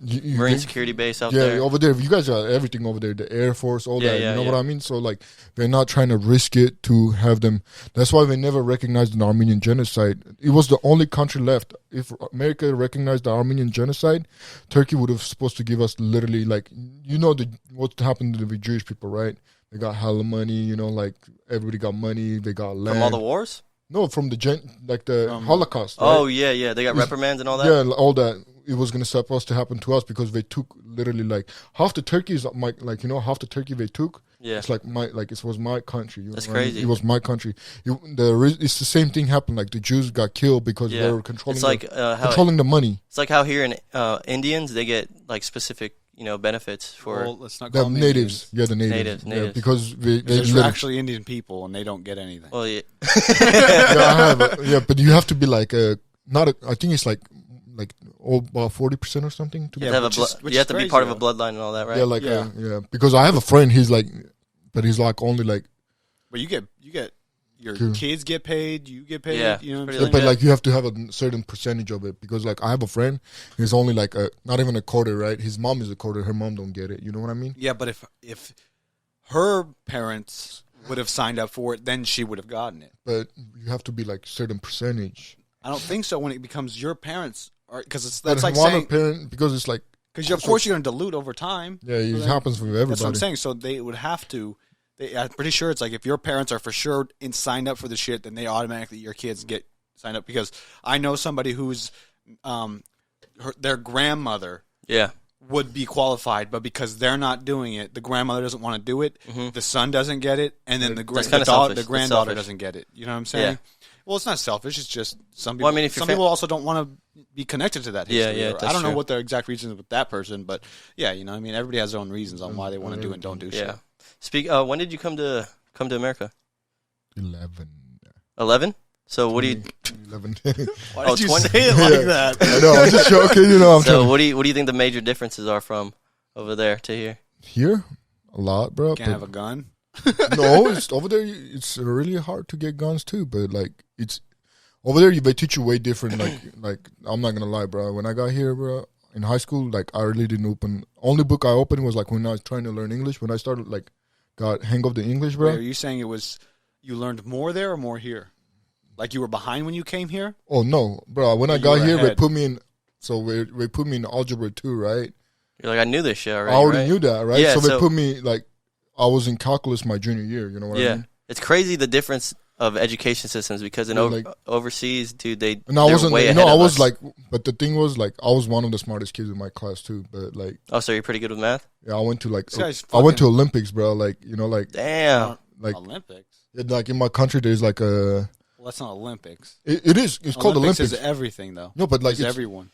S2: You
S1: Marine
S2: think-
S1: security base out
S2: yeah,
S1: there.
S2: over there. You guys got everything over there. The Air Force, all
S1: Yeah,
S2: that.
S1: yeah,
S2: You know
S1: yeah.
S2: what I mean? So like, they're not trying to risk it to have them. That's why they never recognized an Armenian genocide. It was the only country left. If America recognized the Armenian genocide, Turkey would have supposed to give us literally like, what happened to the Jewish people, right? They got hella money. You know, like everybody got money. They got land.
S1: From all the wars?
S2: No, from the Holocaust. Right?
S1: Oh, yeah. They got reprimands and all that?
S2: Yeah, all that. It was going to supposed to happen to us because they took literally like half the Turkey is half the Turkey they took.
S1: Yeah.
S2: It's like it was my country. You
S1: That's
S2: know what I mean?
S1: crazy.
S2: It was my country. It's the same thing happened. Like the Jews got killed because they were controlling.
S1: It's like
S2: controlling the money.
S1: It's like how here in Indians they get like specific benefits for
S3: Well, let's not
S2: The
S3: call them
S2: natives,
S3: Indians.
S2: yeah, the natives,
S1: Natives.
S2: Yeah, because they
S3: There's
S2: literally-
S3: actually Indian people, and they don't get anything.
S1: well, yeah.
S2: but you have to be like I think it's like about 40% or something to be.
S1: You have,
S3: which
S1: you have
S3: is
S1: to be
S3: crazy,
S1: part of a
S3: though.
S1: bloodline and all that, right?
S2: Yeah, like
S3: Yeah.
S2: yeah. Because I have a friend. He's like only like.
S3: But you get your
S2: Cool.
S3: kids get paid, you get paid.
S1: Yeah,
S3: You know what I'm
S1: pretty
S3: saying?
S2: But like you have to have a certain percentage of it because like I have a friend. He's only like not even a quarter, right? His mom is a quarter. Her mom don't get it. You know what I mean?
S3: Yeah, but if her parents would have signed up for it, then she would have gotten it.
S2: But you have to be like certain percentage.
S3: I don't think so when it becomes your parents, because
S2: But
S3: that's like
S2: one
S3: saying
S2: parent because it's like
S3: because of course you're going to dilute over time.
S2: yeah, it
S3: So then-
S2: happens with everybody.
S3: That's what I'm saying. So they would have to. I'm pretty sure it's like if your parents are for sure signed up for the shit, then they automatically your kids get signed up. Because I know somebody who's their grandmother
S1: Yeah.
S3: would be qualified, but because they're not doing it, the grandmother doesn't want to do it. The son doesn't get it, and then the
S1: That's kinda selfish. That's
S3: granddaughter
S1: selfish.
S3: doesn't get it. You know what I'm saying? Well, it's not selfish. It's just some people.
S1: Well, I mean, if
S3: some people also don't want to be connected to that history.
S1: Yeah,
S3: I don't know
S1: true.
S3: what their exact reasons with that person, but yeah, you know, I mean, everybody has their own reasons on why they want to do and don't do shit.
S1: When did you come to America?
S2: 11.
S1: 11. So what do you?
S2: 11.
S3: Why did you say it like that?
S2: I know. I'm just joking. You know.
S1: So what do you think the major differences are from over there to here?
S2: Here, a lot, bro.
S3: Can't have a gun.
S2: No, it's over there. It's really hard to get guns too. But like, it's over there. They teach you way different. Like I'm not gonna lie, bro. When I got here, bro, in high school, like I really didn't open. Only book I opened was like when I was trying to learn English. When I started like got hang of the English, bro.
S3: Wait, are you saying it was you learned more there or more here? Like you were behind when you came here?
S2: Oh no, bro. When I
S3: You
S2: got
S3: were
S2: here, they
S3: ahead.
S2: put me in. So they put me in algebra 2, right?
S1: You're like, I knew this shit already.
S2: I already
S1: right?
S2: knew that, right?
S1: Yeah,
S2: so they
S1: so-
S2: put me like I was in calculus my junior year. You know what I mean?
S1: It's crazy the difference of education systems because in overseas, dude,
S2: And I
S1: they're
S2: wasn't,
S1: way
S2: you
S1: ahead
S2: know, I
S1: of
S2: was
S1: us.
S2: like, but the thing was, like, I was one of the smartest kids in my class too. But like,
S1: Oh, so you're pretty good with math?
S2: yeah, I went to like,
S3: This guy's
S2: I went to
S3: fucking-
S2: Olympics, bro. Like, you know, like,
S1: Damn.
S2: like,
S3: Olympics.
S2: like in my country, there's like a,
S3: Well, that's not Olympics.
S2: it is, it's called Olympics.
S3: is everything though.
S2: No, but like,
S3: It's everyone.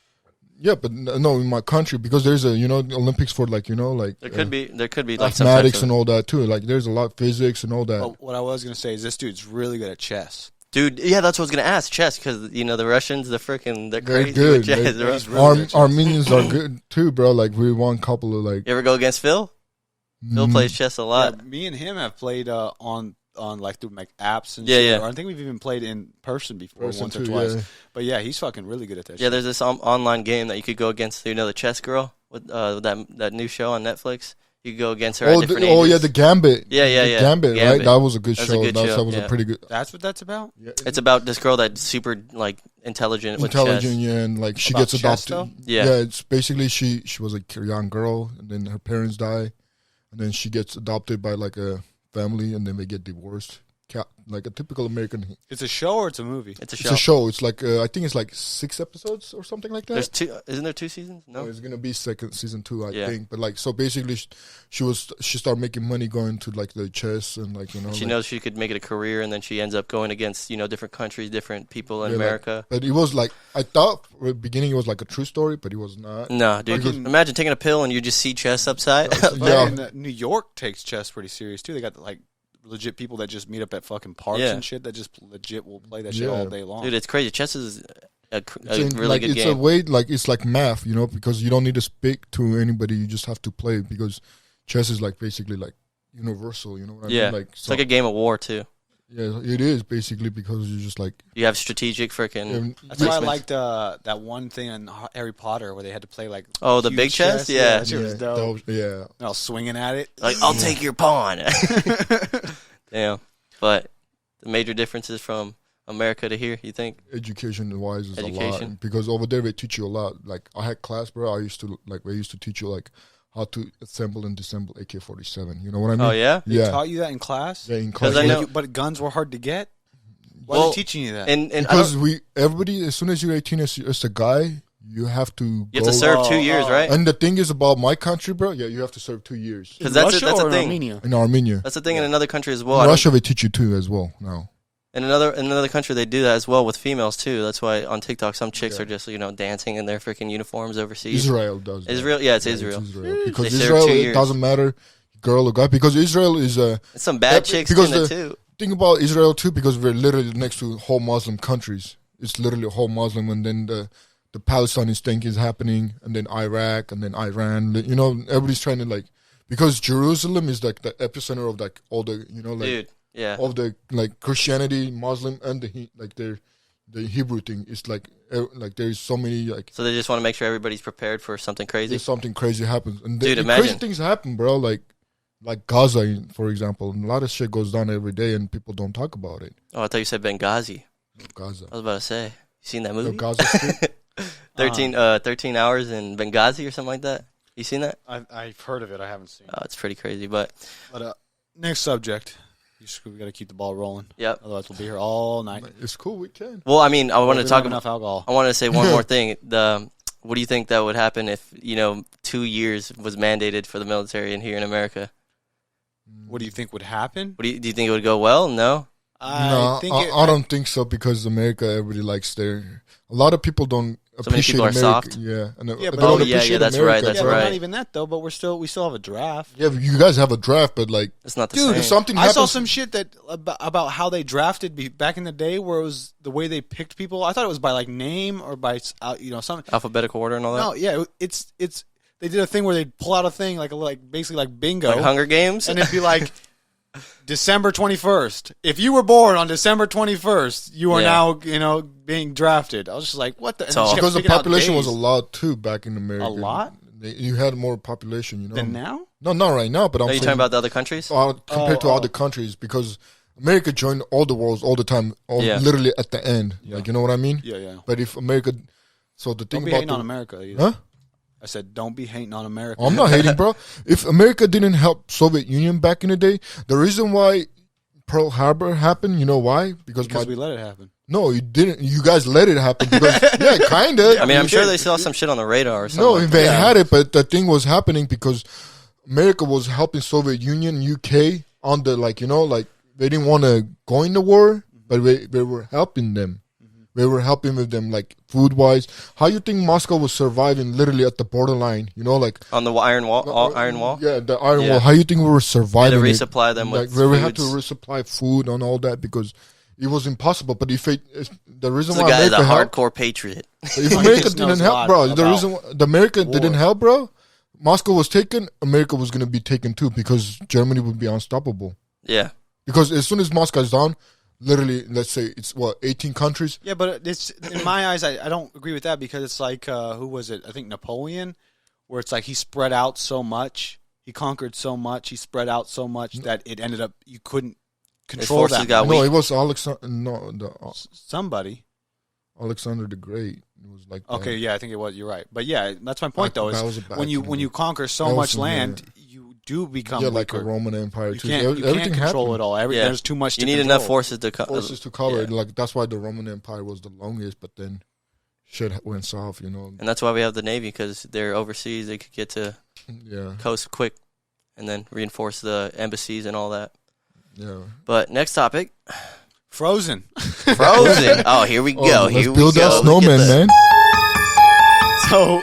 S2: yeah, but no, in my country because there's a, you know, Olympics for like, you know, like
S1: There could be like some
S2: mathematics
S1: types
S2: and
S1: of,
S2: all that too. Like, there's a lot of physics and all that.
S3: But what I was gonna say is this dude's really good at chess.
S1: dude. Yeah, that's what I was gonna ask. Chess, because you know the Russians, they're
S2: They're
S1: crazy
S2: good.
S1: with chess,
S2: They-
S1: bro.
S3: He's really good at chess.
S2: Armenians are good too, bro. Like, we won a couple of like.
S1: You ever go against Phil? Phil
S2: mm,
S1: plays chess a lot.
S3: Yeah, me and him have played on like through like apps and
S1: Yeah,
S3: shit.
S1: yeah.
S3: Or I think we've even played in person before
S2: person
S3: once or
S2: too,
S3: twice.
S2: yeah.
S3: But yeah, he's fucking really good at that.
S1: Yeah, there's this online game that you could go against. You know, the chess girl with that new show on Netflix. You could go against her.
S2: Oh,
S1: at different
S2: yeah,
S1: ages.
S2: the Gambit.
S1: Yeah, yeah,
S2: The
S1: yeah.
S2: Gambit, right?
S1: Gambit.
S2: That was a good
S1: That was a
S2: show.
S1: good
S2: that
S1: show,
S2: was
S1: yeah.
S2: a pretty good.
S3: That's what that's about.
S2: Yeah,
S1: It's about this girl that's super like intelligent with
S2: intelligent,
S1: chess.
S2: yeah, and like she
S3: About
S2: gets
S3: chess,
S2: adopted.
S3: though?
S1: Yeah.
S2: It's basically she was a young girl, and then her parents die, and then she gets adopted by like a family, and then they get divorced. Like a typical American.
S3: It's a show or it's a movie?
S1: It's a
S2: It's
S1: show.
S2: a show. It's like I think it's like 6 episodes or something like that.
S1: There's two. Isn't there 2 seasons? No.
S2: It's gonna be season 2, I
S1: Yeah.
S2: think. But like, so basically, she started making money going to like the chess and like, you know.
S1: She
S2: like,
S1: knows she could make it a career, and then she ends up going against different countries, different people in
S2: Yeah, like-
S1: America.
S2: But it was like I thought at the beginning it was like a true story, but it was not.
S1: No, dude.
S3: Fucking-
S1: Imagine taking a pill and you just see chess upside.
S2: Yeah.
S3: And New York takes chess pretty serious too. They got like legit people that just meet up at fucking parks
S1: Yeah.
S3: and shit that just legit will play that shit
S2: Yeah.
S3: all day long.
S1: Dude, it's crazy. Chess is a
S2: It's
S1: really
S2: like,
S1: good
S2: it's
S1: game.
S2: a way like it's like math, you know, because you don't need to speak to anybody. You just have to play because chess is like basically like universal. You know what I
S1: Yeah.
S2: mean? Like,
S1: It's like a game of war too.
S2: yeah, it is basically because you're just like
S1: You have strategic freaking.
S3: That's why I
S1: placements.
S3: liked that one thing in Harry Potter where they had to play like
S1: Oh, the
S3: huge
S1: big chess? Yeah.
S3: that shit was dope.
S2: yeah.
S3: And I was swinging at it.
S1: Like, I'll take your pawn. Damn. But the major differences from America to here, you think?
S2: Education wise is a
S1: Education.
S2: lot because over there they teach you a lot. Like I had class, bro. They used to teach you like how to assemble and disassemble AK-47. You know what I mean?
S1: Oh yeah.
S3: They
S2: Yeah.
S3: taught you that in class.
S2: Yeah, in
S1: 'Cause
S2: class.
S1: I know-
S3: But guns were hard to get. Why are
S1: Well,
S3: they teaching you that?
S1: And I
S2: Because
S1: don't,
S2: everybody, as soon as you're 18 as a guy, you have to
S1: you
S2: go.
S1: have to serve 2 years, right?
S2: And the thing is about my country, bro. Yeah, you have to serve 2 years.
S1: Because that's
S3: Russia
S1: that's
S3: or
S1: a
S3: in
S1: thing.
S3: Armenia?
S2: In Armenia,
S1: That's the thing in another country as well.
S2: in
S1: I don't-
S2: Russia they teach you too as well now.
S1: In another country, they do that as well with females too. That's why on TikTok, some chicks
S2: Yeah.
S1: are just dancing in their freaking uniforms overseas.
S2: Israel does. that.
S1: Israel, yeah, it's
S2: Yeah,
S1: Israel.
S2: because
S1: They serve
S2: Israel
S1: 2
S2: it
S1: years.
S2: doesn't matter, girl or guy. Because Israel is a
S1: And some bad chicks
S2: because
S1: doing it
S2: the-
S1: too.
S2: thing about Israel too. Because we're literally next to whole Muslim countries. It's literally a whole Muslim, and then the Palestinian thing is happening, and then Iraq, and then Iran. You know, everybody's trying to like because Jerusalem is like the epicenter of like all the like.
S1: Dude, yeah.
S2: Of the like Christianity, Muslim, and the Hebrew thing. It's like there's so many like
S1: So they just want to make sure everybody's prepared for something crazy.
S2: there's something crazy happens, and
S1: Dude,
S2: the
S1: imagine.
S2: crazy things happen, bro. Like Gaza, for example, and a lot of shit goes down every day, and people don't talk about it.
S1: Oh, I thought you said Benghazi.
S2: Gaza,
S1: I was about to say. You seen that
S2: the
S1: movie?
S2: Gaza Strip.
S1: 13 hours in Benghazi or something like that. You seen that?
S3: I've heard of it. I haven't seen it.
S1: Oh, it's pretty crazy, but
S3: But next subject. We got to keep the ball rolling.
S1: yep.
S3: Otherwise, we'll be here all night.
S2: It's cool. We can.
S1: Well, I mean, I wanted
S3: We
S1: to
S3: don't
S1: talk
S3: have
S1: about.
S3: enough alcohol.
S1: I wanted to say one more thing. What do you think that would happen if 2 years was mandated for the military in here in America?
S3: What do you think would happen?
S1: Do you think it would go well? No.
S2: No, I don't think so because America, everybody likes their. A lot of people don't
S1: So many
S2: appreciate
S1: people are
S2: America.
S1: soft?
S2: Yeah, and
S3: Yeah,
S2: they
S3: but-
S2: don't
S1: Oh, yeah,
S2: appreciate
S1: that's
S2: America.
S1: right, that's
S3: yeah, but
S1: right.
S3: not even that though. But we still have a draft.
S2: Yeah, you guys have a draft, but like,
S1: It's not the
S3: Dude,
S1: same.
S2: if something
S3: I
S2: happens,
S3: saw some shit that about how they drafted back in the day, where it was the way they picked people. I thought it was by like name or by something.
S1: Alphabetical order and all that.
S3: No, yeah, it's they did a thing where they'd pull out a thing like basically like bingo,
S1: Like Hunger Games.
S3: and it'd be like December 21st. If you were born on December 21st, you are
S1: Yeah.
S3: now being drafted. I was just like, what the? And
S1: So-
S3: then she kept
S2: because the
S3: picking out
S2: population was a
S3: days.
S2: lot too back in America.
S3: A lot?
S2: You had more population, you know.
S3: Than now.
S2: No, not right now, but I'm
S1: Are you
S2: saying
S1: talking about the other countries?
S2: compared to other countries because America joined all the wars all the time,
S1: Yeah.
S2: literally at the end. Like, you know what I mean?
S3: Yeah, yeah.
S2: But if America, so the thing
S3: Don't be
S2: about
S3: hating on America. Either.
S2: huh?
S3: I said, don't be hating on America.
S2: I'm not hating, bro. If America didn't help Soviet Union back in the day, the reason why Pearl Harbor happened, you know why?
S3: because we let it happen.
S2: No, you didn't. You guys let it happen because yeah, kind of.
S1: I mean, I'm sure they saw some shit on the radar or something.
S2: No,
S1: like
S2: they
S1: that.
S2: had it, but the thing was happening because America was helping Soviet Union, UK on the like they didn't want to go in the war, but they were helping them. They were helping with them like food wise. How you think Moscow was surviving literally at the borderline? Like
S1: on the Iron Wall.
S2: Yeah, the iron
S1: Yeah.
S2: wall. How you think we were surviving?
S1: To
S2: it?
S1: resupply them with
S2: we had to
S1: foods.
S2: resupply food and all that because it was impossible. But if the reason
S1: The
S2: why
S1: guy is a
S2: America helped,
S1: hardcore patriot.
S2: if America
S3: just knows
S2: didn't
S3: a
S2: help,
S3: lot
S2: bro, the
S3: about
S2: reason the America
S3: war.
S2: didn't help, bro, Moscow was taken. America was going to be taken too because Germany would be unstoppable.
S1: Yeah.
S2: Because as soon as Moscow is down, literally, let's say it's 18 countries.
S3: Yeah, but it's in my eyes, I don't agree with that because it's like who was it? I think Napoleon, where it's like he spread out so much, he conquered so much, he spread out so much that it ended up you couldn't control
S1: forces
S3: that.
S1: got
S2: No,
S1: weak.
S2: it was Alexander. No,
S3: Somebody.
S2: Alexander the Great. It was like that.
S3: Okay, yeah, I think it was. You're right, but yeah, that's my point though.
S2: That
S3: Is
S2: was a bad
S3: when you
S2: thing,
S3: when
S2: though.
S3: you conquer so
S2: That was
S3: much
S2: some,
S3: land, you do become
S2: yeah, like
S3: weaker.
S2: a Roman Empire
S3: You
S2: too.
S3: can't
S2: Everything
S3: control
S2: happened.
S3: it all.
S1: Yeah.
S3: There's too much.
S1: You
S3: to
S1: need
S3: control.
S1: enough forces to
S2: Forces to cover it.
S1: Yeah.
S2: Like that's why the Roman Empire was the longest, but then shit went south.
S1: And that's why we have the Navy, because they're overseas. They could get to
S2: Yeah,
S1: coast quick and then reinforce the embassies and all that.
S2: yeah.
S1: But next topic,
S3: Frozen.
S1: Frozen. Oh, here we go.
S2: Let's
S1: Here we
S2: build
S1: go.
S2: that
S1: Let's
S2: snowman,
S1: get the-
S2: man.
S3: So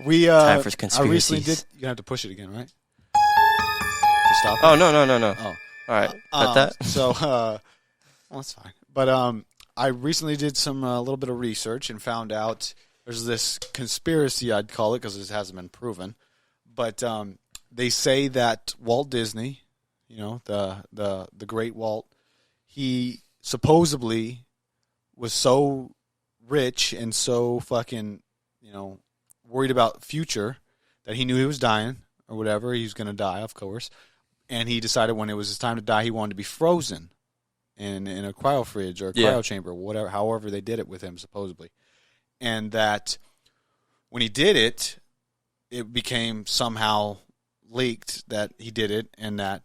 S3: we
S1: Time for
S3: I
S1: conspiracies.
S3: recently did. You're gonna have to push it again, right? To stop.
S1: Oh,
S3: it?
S1: no.
S3: Oh.
S1: All right. Cut that.
S3: So, well, that's fine. But I recently did some little bit of research and found out there's this conspiracy, I'd call it, because it hasn't been proven. But they say that Walt Disney, the great Walt, he supposedly was so rich and so fucking, worried about future that he knew he was dying or whatever. He was going to die, of course. And he decided when it was his time to die, he wanted to be frozen in a cryo fridge or a cryo chamber, whatever, however they did it with him, supposedly. And that when he did it, it became somehow leaked that he did it, and that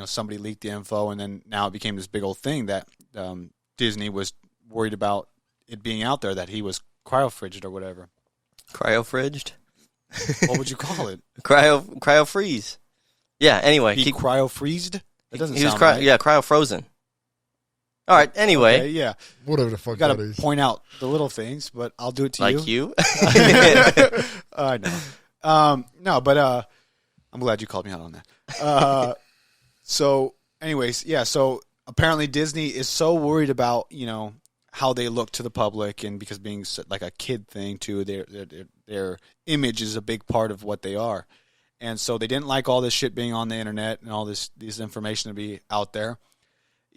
S3: somebody leaked the info, and then now it became this big old thing that Disney was worried about it being out there, that he was cryo-fridged or whatever.
S1: Cryo-fridged?
S3: What would you call it?
S1: Cryo-freeze. Yeah, anyway.
S3: He cryo-freezed? That doesn't
S1: he was
S3: sound right.
S1: Yeah, cryo-frozen. All right, anyway.
S3: Okay, yeah.
S2: Whatever the fuck
S3: You got
S2: that
S3: to
S2: is.
S3: point out the little things, but I'll do it to
S1: Like
S3: you.
S1: you?
S3: I know. No, but I'm glad you called me out on that. So, anyways, yeah. So apparently Disney is so worried about how they look to the public, and because being like a kid thing too, their image is a big part of what they are, and so they didn't like all this shit being on the internet and all this information to be out there,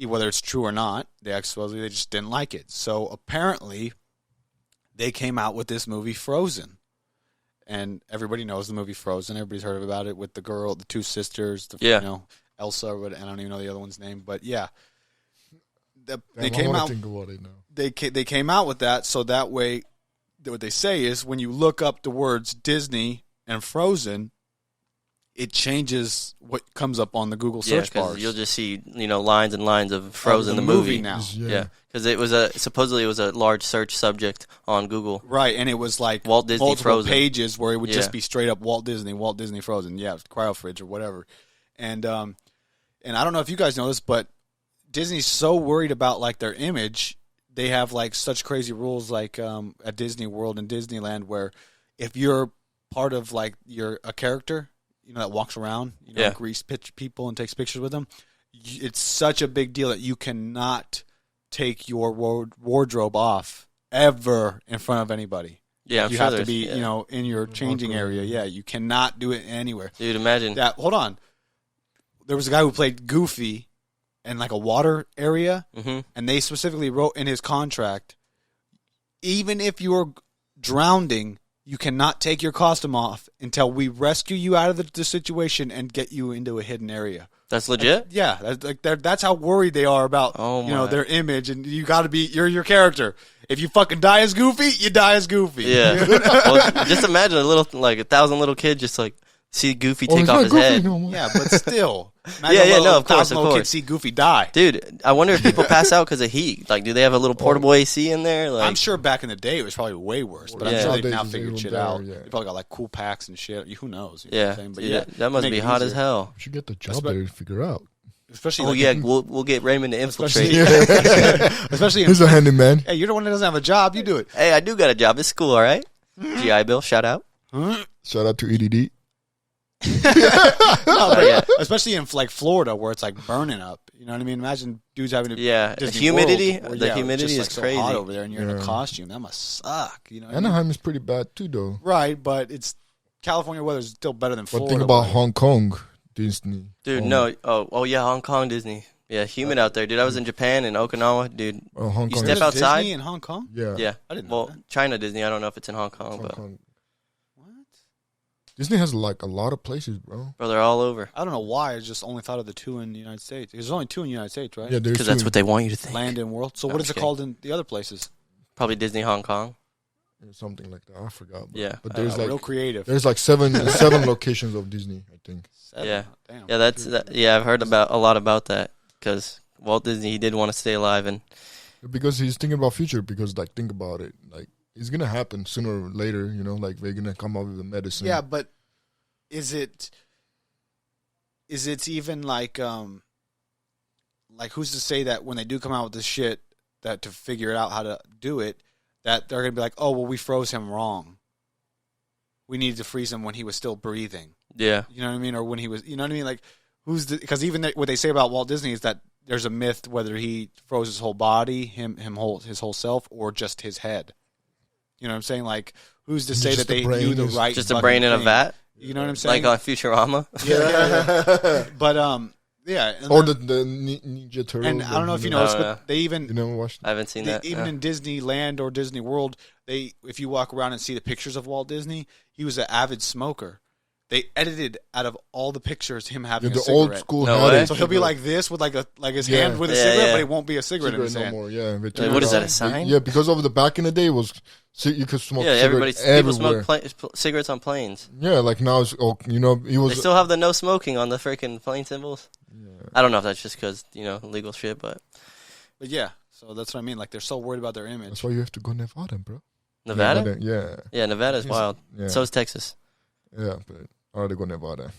S3: whether it's true or not. They just didn't like it. So apparently, they came out with this movie Frozen. And everybody knows the movie Frozen. Everybody's heard about it with the girl, the two sisters, Elsa, or I don't even know the other one's name, but yeah, they came out.
S2: Think about it now.
S3: They came out with that, so that way, what they say is when you look up the words Disney and Frozen, it changes what comes up on the Google search bars.
S1: You'll just see lines and lines of Frozen the movie
S3: now.
S1: Yeah, because it was supposedly it was a large search subject on Google.
S3: Right, and it was like
S1: Walt Disney
S3: multiple
S1: Frozen
S3: pages where it would just
S1: Yeah.
S3: be straight up Walt Disney Frozen. Yeah, cryo fridge or whatever. And I don't know if you guys know this, but Disney's so worried about like their image. They have like such crazy rules like at Disney World and Disneyland where if you're part of like you're a character, that walks around, grease people and takes pictures with them, it's such a big deal that you cannot take your wardrobe off ever in front of anybody.
S1: Yeah,
S3: you have to be, in your changing area. Yeah, you cannot do it anywhere.
S1: Dude, imagine.
S3: That. Hold on. There was a guy who played Goofy in like a water area, and they specifically wrote in his contract, even if you're drowning, you cannot take your costume off until we rescue you out of the situation and get you into a hidden area.
S1: That's legit?
S3: That's how worried they are about their image, and you got to be you're your character. If you fucking die as Goofy, you die as Goofy.
S1: Yeah. Well, just imagine a little 1,000 little kids just like see Goofy take off his head.
S2: No,
S3: yeah, but still.
S1: No, of course.
S3: Kids see Goofy die.
S1: Dude, I wonder if people pass out because of heat. Like, do they have a little portable AC in there? Like,
S3: I'm sure back in the day it was probably way worse, but I'm sure they've now figured shit out. Yeah. They probably got like cool packs and shit. Who knows? You know what I'm saying? But
S1: that must be hot as hell.
S2: We should get the job there to figure out.
S3: Especially
S1: we'll get Raymond to infiltrate.
S3: Especially
S2: he's a handyman.
S3: Hey, you're the one that doesn't have a job. You do it.
S1: Hey, I do got a job. It's cool, all right? GI Bill, shout out.
S2: Shout out to EDD.
S3: Especially in like Florida where it's like burning up. You know what I mean? Imagine dudes having to
S1: the humidity. The humidity is
S3: so
S1: crazy
S3: hot over there, and you're in a costume. That must suck.
S2: Anaheim is pretty bad too, though.
S3: Right, but it's California weather is still better than Florida.
S2: But think about Hong Kong Disney.
S1: Dude, no. Oh yeah, Hong Kong Disney. Yeah, humid out there, dude. I was in Japan and Okinawa, dude.
S2: Hong Kong.
S1: You step outside.
S3: Disney in Hong Kong?
S2: Yeah.
S3: I didn't know that.
S1: China Disney. I don't know if it's in Hong Kong, but.
S2: What? Disney has like a lot of places, bro.
S1: Bro, they're all over.
S3: I don't know why. I just only thought of the two in the United States. There's only two in the United States, right?
S2: Yeah,
S1: because that's what they want you to think.
S3: Land and World. So what is it called in the other places?
S1: Probably Disney Hong Kong.
S2: Something like that. I forgot.
S1: Yeah,
S2: but there's
S3: real creative.
S2: There's like seven locations of Disney, I think.
S3: Damn.
S1: Yeah. I've heard about a lot about that because Walt Disney, he did want to stay alive and
S2: because he's thinking about future. Because like think about it, like it's gonna happen sooner or later. Like they're gonna come up with a medicine.
S3: Yeah, but is it even like who's to say that when they do come out with this shit that to figure out how to do it, that they're gonna be like, oh well, we froze him wrong. We needed to freeze him when he was still breathing.
S1: Yeah,
S3: you know what I mean, or when he was, you know what I mean, like because even what they say about Walt Disney is that there's a myth whether he froze his whole body, his whole self, or just his head. You know what I'm saying? Like who's to say that they knew the right?
S1: Just a brain in a vat.
S3: You know what I'm saying?
S1: Like on Futurama.
S3: Yeah. But yeah.
S2: Or the Ninja Turtles.
S3: And I don't know if you noticed, but they even
S2: watched.
S1: I haven't seen that.
S3: Even in Disneyland or Disney World, if you walk around and see the pictures of Walt Disney, he was an avid smoker. They edited out of all the pictures him having a cigarette.
S2: Old school.
S1: No
S3: so he'll be like this with like his hand with a cigarette, but it won't be a cigarette in his hand.
S2: No more. Yeah.
S1: What is that? A sign?
S2: Yeah, because of the back in the day was you could smoke.
S1: Yeah, people smoke cigarettes on planes.
S2: Yeah, like now it's he was.
S1: They still have the no smoking on the freaking plane symbols. Yeah. I don't know if that's just because illegal shit, but
S3: yeah. So that's what I mean. Like they're so worried about their image.
S2: That's why you have to go Nevada, bro.
S1: Nevada?
S2: Yeah.
S1: Yeah, Nevada's wild. Yeah. So is Texas.
S2: Yeah, but I rather go Nevada.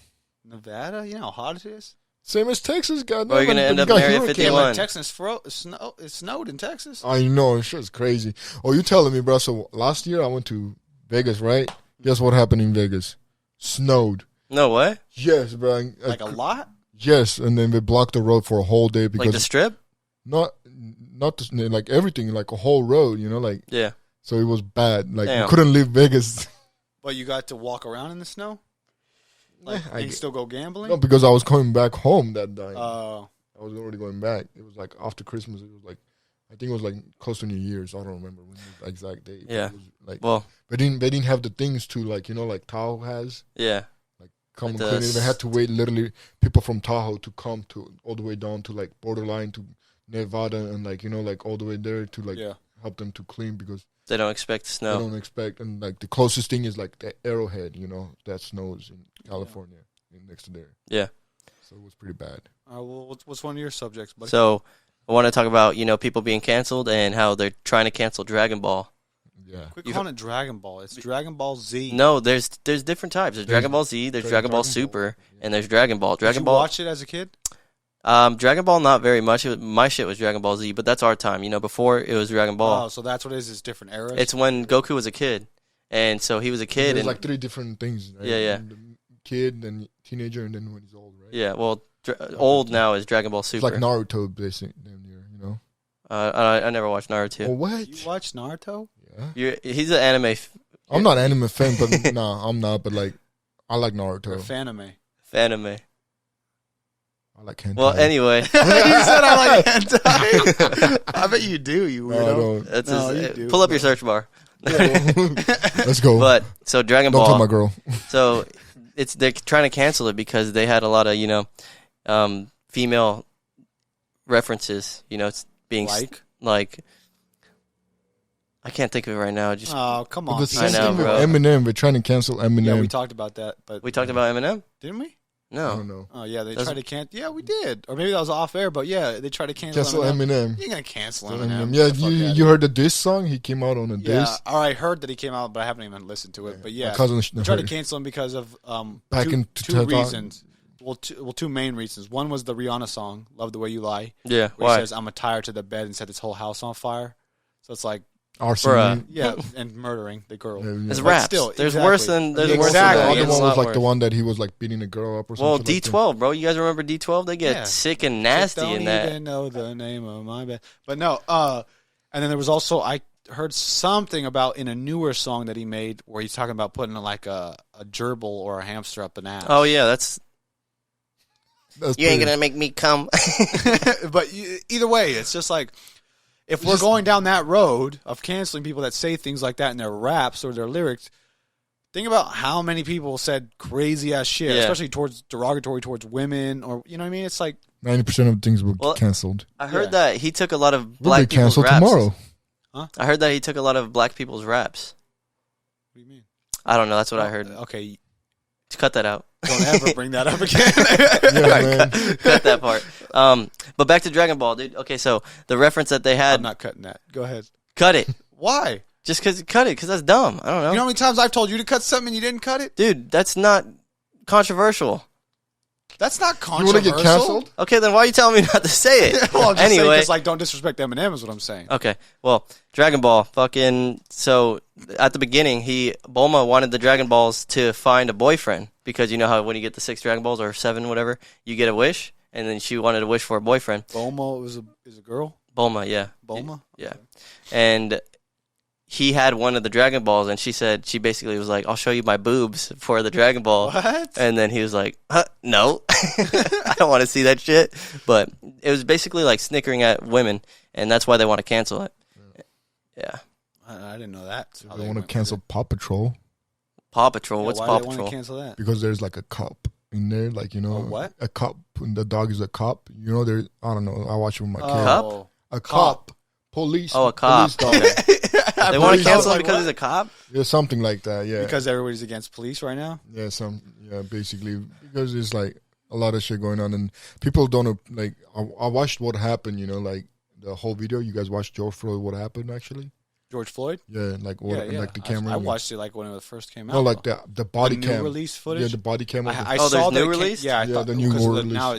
S3: Nevada? You know how hot it is?
S2: Same as Texas, God.
S1: Or you're going to end up in Area 51.
S3: Texas it snowed in Texas.
S2: I know. It's just crazy. Oh, you telling me, bro. So last year I went to Vegas, right? Guess what happened in Vegas? Snowed.
S1: No way?
S2: Yes, bro.
S3: Like a lot?
S2: Yes, and then they blocked the road for a whole day. Because
S1: like the strip?
S2: Not like everything, like a whole road, like.
S1: Yeah.
S2: So it was bad. Like, you couldn't leave Vegas.
S3: But you got to walk around in the snow? Like, you still go gambling?
S2: No, because I was coming back home that day.
S3: Oh.
S2: I was already going back. It was like after Christmas. It was like, I think it was like close to New Year's. I don't remember when the exact date.
S1: Yeah.
S2: Like,
S1: well,
S2: they didn't have the things to like, like Tahoe has.
S1: Yeah.
S2: Like come and clean it. They had to wait literally people from Tahoe to come to all the way down to like borderline to Nevada and like, like all the way there to like help them to clean because
S1: they don't expect snow.
S2: They don't expect, and like the closest thing is like the Arrowhead, that snows in California, next to there.
S1: Yeah.
S2: So it was pretty bad.
S3: Well, what's one of your subjects, buddy?
S1: So I want to talk about people being canceled and how they're trying to cancel Dragon Ball.
S3: Yeah. Quit calling it Dragon Ball. It's Dragon Ball Z.
S1: No, there's different types. There's Dragon Ball Z. There's Dragon Ball Super, and there's Dragon Ball.
S3: Did you watch it as a kid?
S1: Dragon Ball, not very much. My shit was Dragon Ball Z, but that's our time. Before it was Dragon Ball.
S3: Oh, so that's what it is. It's different eras.
S1: It's when Goku was a kid, and so he was a kid.
S2: There's
S1: and
S2: 3 different things. Right?
S1: Yeah.
S2: The kid, then teenager, and then when he's old, right?
S1: Yeah. Well, old now is Dragon Ball Super.
S2: It's like Naruto, basically.
S1: I never watched Naruto.
S2: Oh, what?
S3: You watch Naruto?
S2: Yeah.
S1: He's an anime.
S2: I'm not an anime fan, but I'm not. But like, I like Naruto.
S3: Or a fanime?
S1: Anime.
S2: I like hentai.
S1: Well, anyway.
S3: You said I like hentai. I bet you do. You
S2: No, I
S3: weirdo.
S2: don't.
S3: You do.
S1: Pull up your search bar.
S2: Let's go.
S1: But so Dragon
S2: Don't
S1: Ball.
S2: tell my girl.
S1: So they're trying to cancel it because they had a lot of female references. It's being like I can't think of it right now. Just
S3: come on.
S2: The same
S1: I know,
S2: thing with
S1: bro.
S2: Eminem. We're trying to cancel Eminem.
S3: Yeah, we talked about that, but
S1: we talked about Eminem.
S3: didn't we?
S2: I
S1: No.
S2: don't know.
S3: Oh yeah, they tried to cancel. Yeah, we did, or maybe that was off air. But yeah, they tried to cancel
S2: Eminem.
S3: You ain't gonna cancel
S2: Eminem.
S3: Eminem.
S2: Yeah,
S3: Get the fuck
S2: you
S3: outta
S2: heard the diss song? He came out on a
S3: here. Yeah,
S2: diss.
S3: I heard that he came out, but I haven't even listened to it. But yeah,
S2: My cousin
S3: they tried to
S2: heard.
S3: cancel him because of
S2: Back
S3: two,
S2: in
S3: two
S2: 2000.
S3: reasons. Well, two main reasons. One was the Rihanna song "Love the Way You Lie,"
S1: Yeah.
S3: where
S1: Why?
S3: he says, "I'm tired to the bed" and set this whole house on fire. So it's like,
S2: Arson.
S3: yeah, and murdering the girl.
S1: It's
S3: But
S1: raps.
S3: still,
S1: There's
S3: exactly.
S1: worse than
S2: The
S1: worse
S3: Exactly.
S1: than that.
S2: other
S1: It's
S2: one
S1: a
S2: was
S1: lot
S2: like the
S1: worse.
S2: one that he was like beating a girl up or
S1: Well,
S2: something.
S1: D12, bro. You guys remember D12? They get
S3: Yeah.
S1: sick and nasty
S3: Don't
S1: in that.
S3: even know the name of my bed. But no, and then there was also, I heard something about in a newer song that he made where he's talking about putting like a gerbil or a hamster up an ass.
S1: Oh yeah, that's
S2: That's
S1: you ain't
S2: pretty-
S1: gonna make me come.
S3: But either way, it's just like, if we're going down that road of canceling people that say things like that in their raps or their lyrics, think about how many people said crazy ass shit,
S1: Yeah.
S3: especially towards derogatory towards women, or you know what I mean? It's like,
S2: 90% of things were
S1: Well,
S2: canceled.
S1: I heard
S3: Yeah.
S1: that he took a lot of
S2: We'll
S1: black
S2: be
S1: people's
S2: canceled
S1: raps.
S2: tomorrow.
S1: I heard that he took a lot of black people's raps.
S3: what do you mean?
S1: I don't know. That's what I heard.
S3: Okay,
S1: Cut that out.
S3: don't ever bring that up again.
S2: Yeah, man.
S1: Cut that part. But back to Dragon Ball, dude. Okay, so the reference that they
S3: I'm
S1: had,
S3: not cutting that. Go ahead.
S1: cut it.
S3: Why?
S1: Just cut it, because that's dumb. I don't know.
S3: You know how many times I've told you to cut something and you didn't cut it?
S1: Dude, that's not controversial.
S3: That's not
S2: You want to
S3: controversial.
S2: get canceled?
S1: Okay, then why are you telling me not to say it?
S3: Well, I'm just saying,
S1: Anyway.
S3: 'cause, like, don't disrespect Eminem is what I'm saying.
S1: Okay, well, Dragon Ball, so at the beginning, Bulma wanted the Dragon Balls to find a boyfriend, because you know how when you get the 6 Dragon Balls, or 7, whatever, you get a wish, and then she wanted a wish for a boyfriend.
S3: Bulma is a girl?
S1: Bulma, yeah.
S3: Bulma?
S1: Yeah. And he had one of the Dragon Balls, and she basically was like, I'll show you my boobs for the Dragon Ball.
S3: What?
S1: And then he was like, no, I don't want to see that shit. But it was basically like snickering at women, and that's why they want to cancel it. Yeah.
S3: I didn't know that. That's how
S2: They want to
S3: went
S2: cancel
S3: with
S2: Paw Patrol
S1: Paw Patrol.
S3: it.
S1: What's
S3: Why
S1: Paw
S3: do they
S1: Patrol?
S3: want to cancel that?
S2: because there's like a cop in there, like, you know.
S3: A what?
S2: A cop. And the dog is a cop. You know, there. I don't know. I watch it with my kid.
S1: Cop?
S2: A cop. Police.
S1: Oh, a cop.
S2: Police dog.
S1: They want to
S2: Police
S1: cancel
S2: dog.
S1: it because he's a cop?
S2: Yeah, something like that. Yeah.
S3: Because everybody's against police right now?
S2: Yeah, basically because there's like a lot of shit going on, and people don't know, like. I watched what happened. You know, like the whole video. You guys watched George Floyd? What happened actually?
S3: George Floyd?
S2: Yeah, like what?
S3: Yeah.
S2: Like the camera.
S3: I watched it like when it first came out.
S2: No, like the body
S3: the new
S2: cam.
S3: release footage?
S2: Yeah, the body cam.
S3: I
S1: Oh,
S3: saw
S1: there's
S3: that
S1: new
S3: it came-
S1: release?
S3: Yeah, I
S2: Yeah,
S3: thought
S2: the new
S3: because
S2: release.
S3: now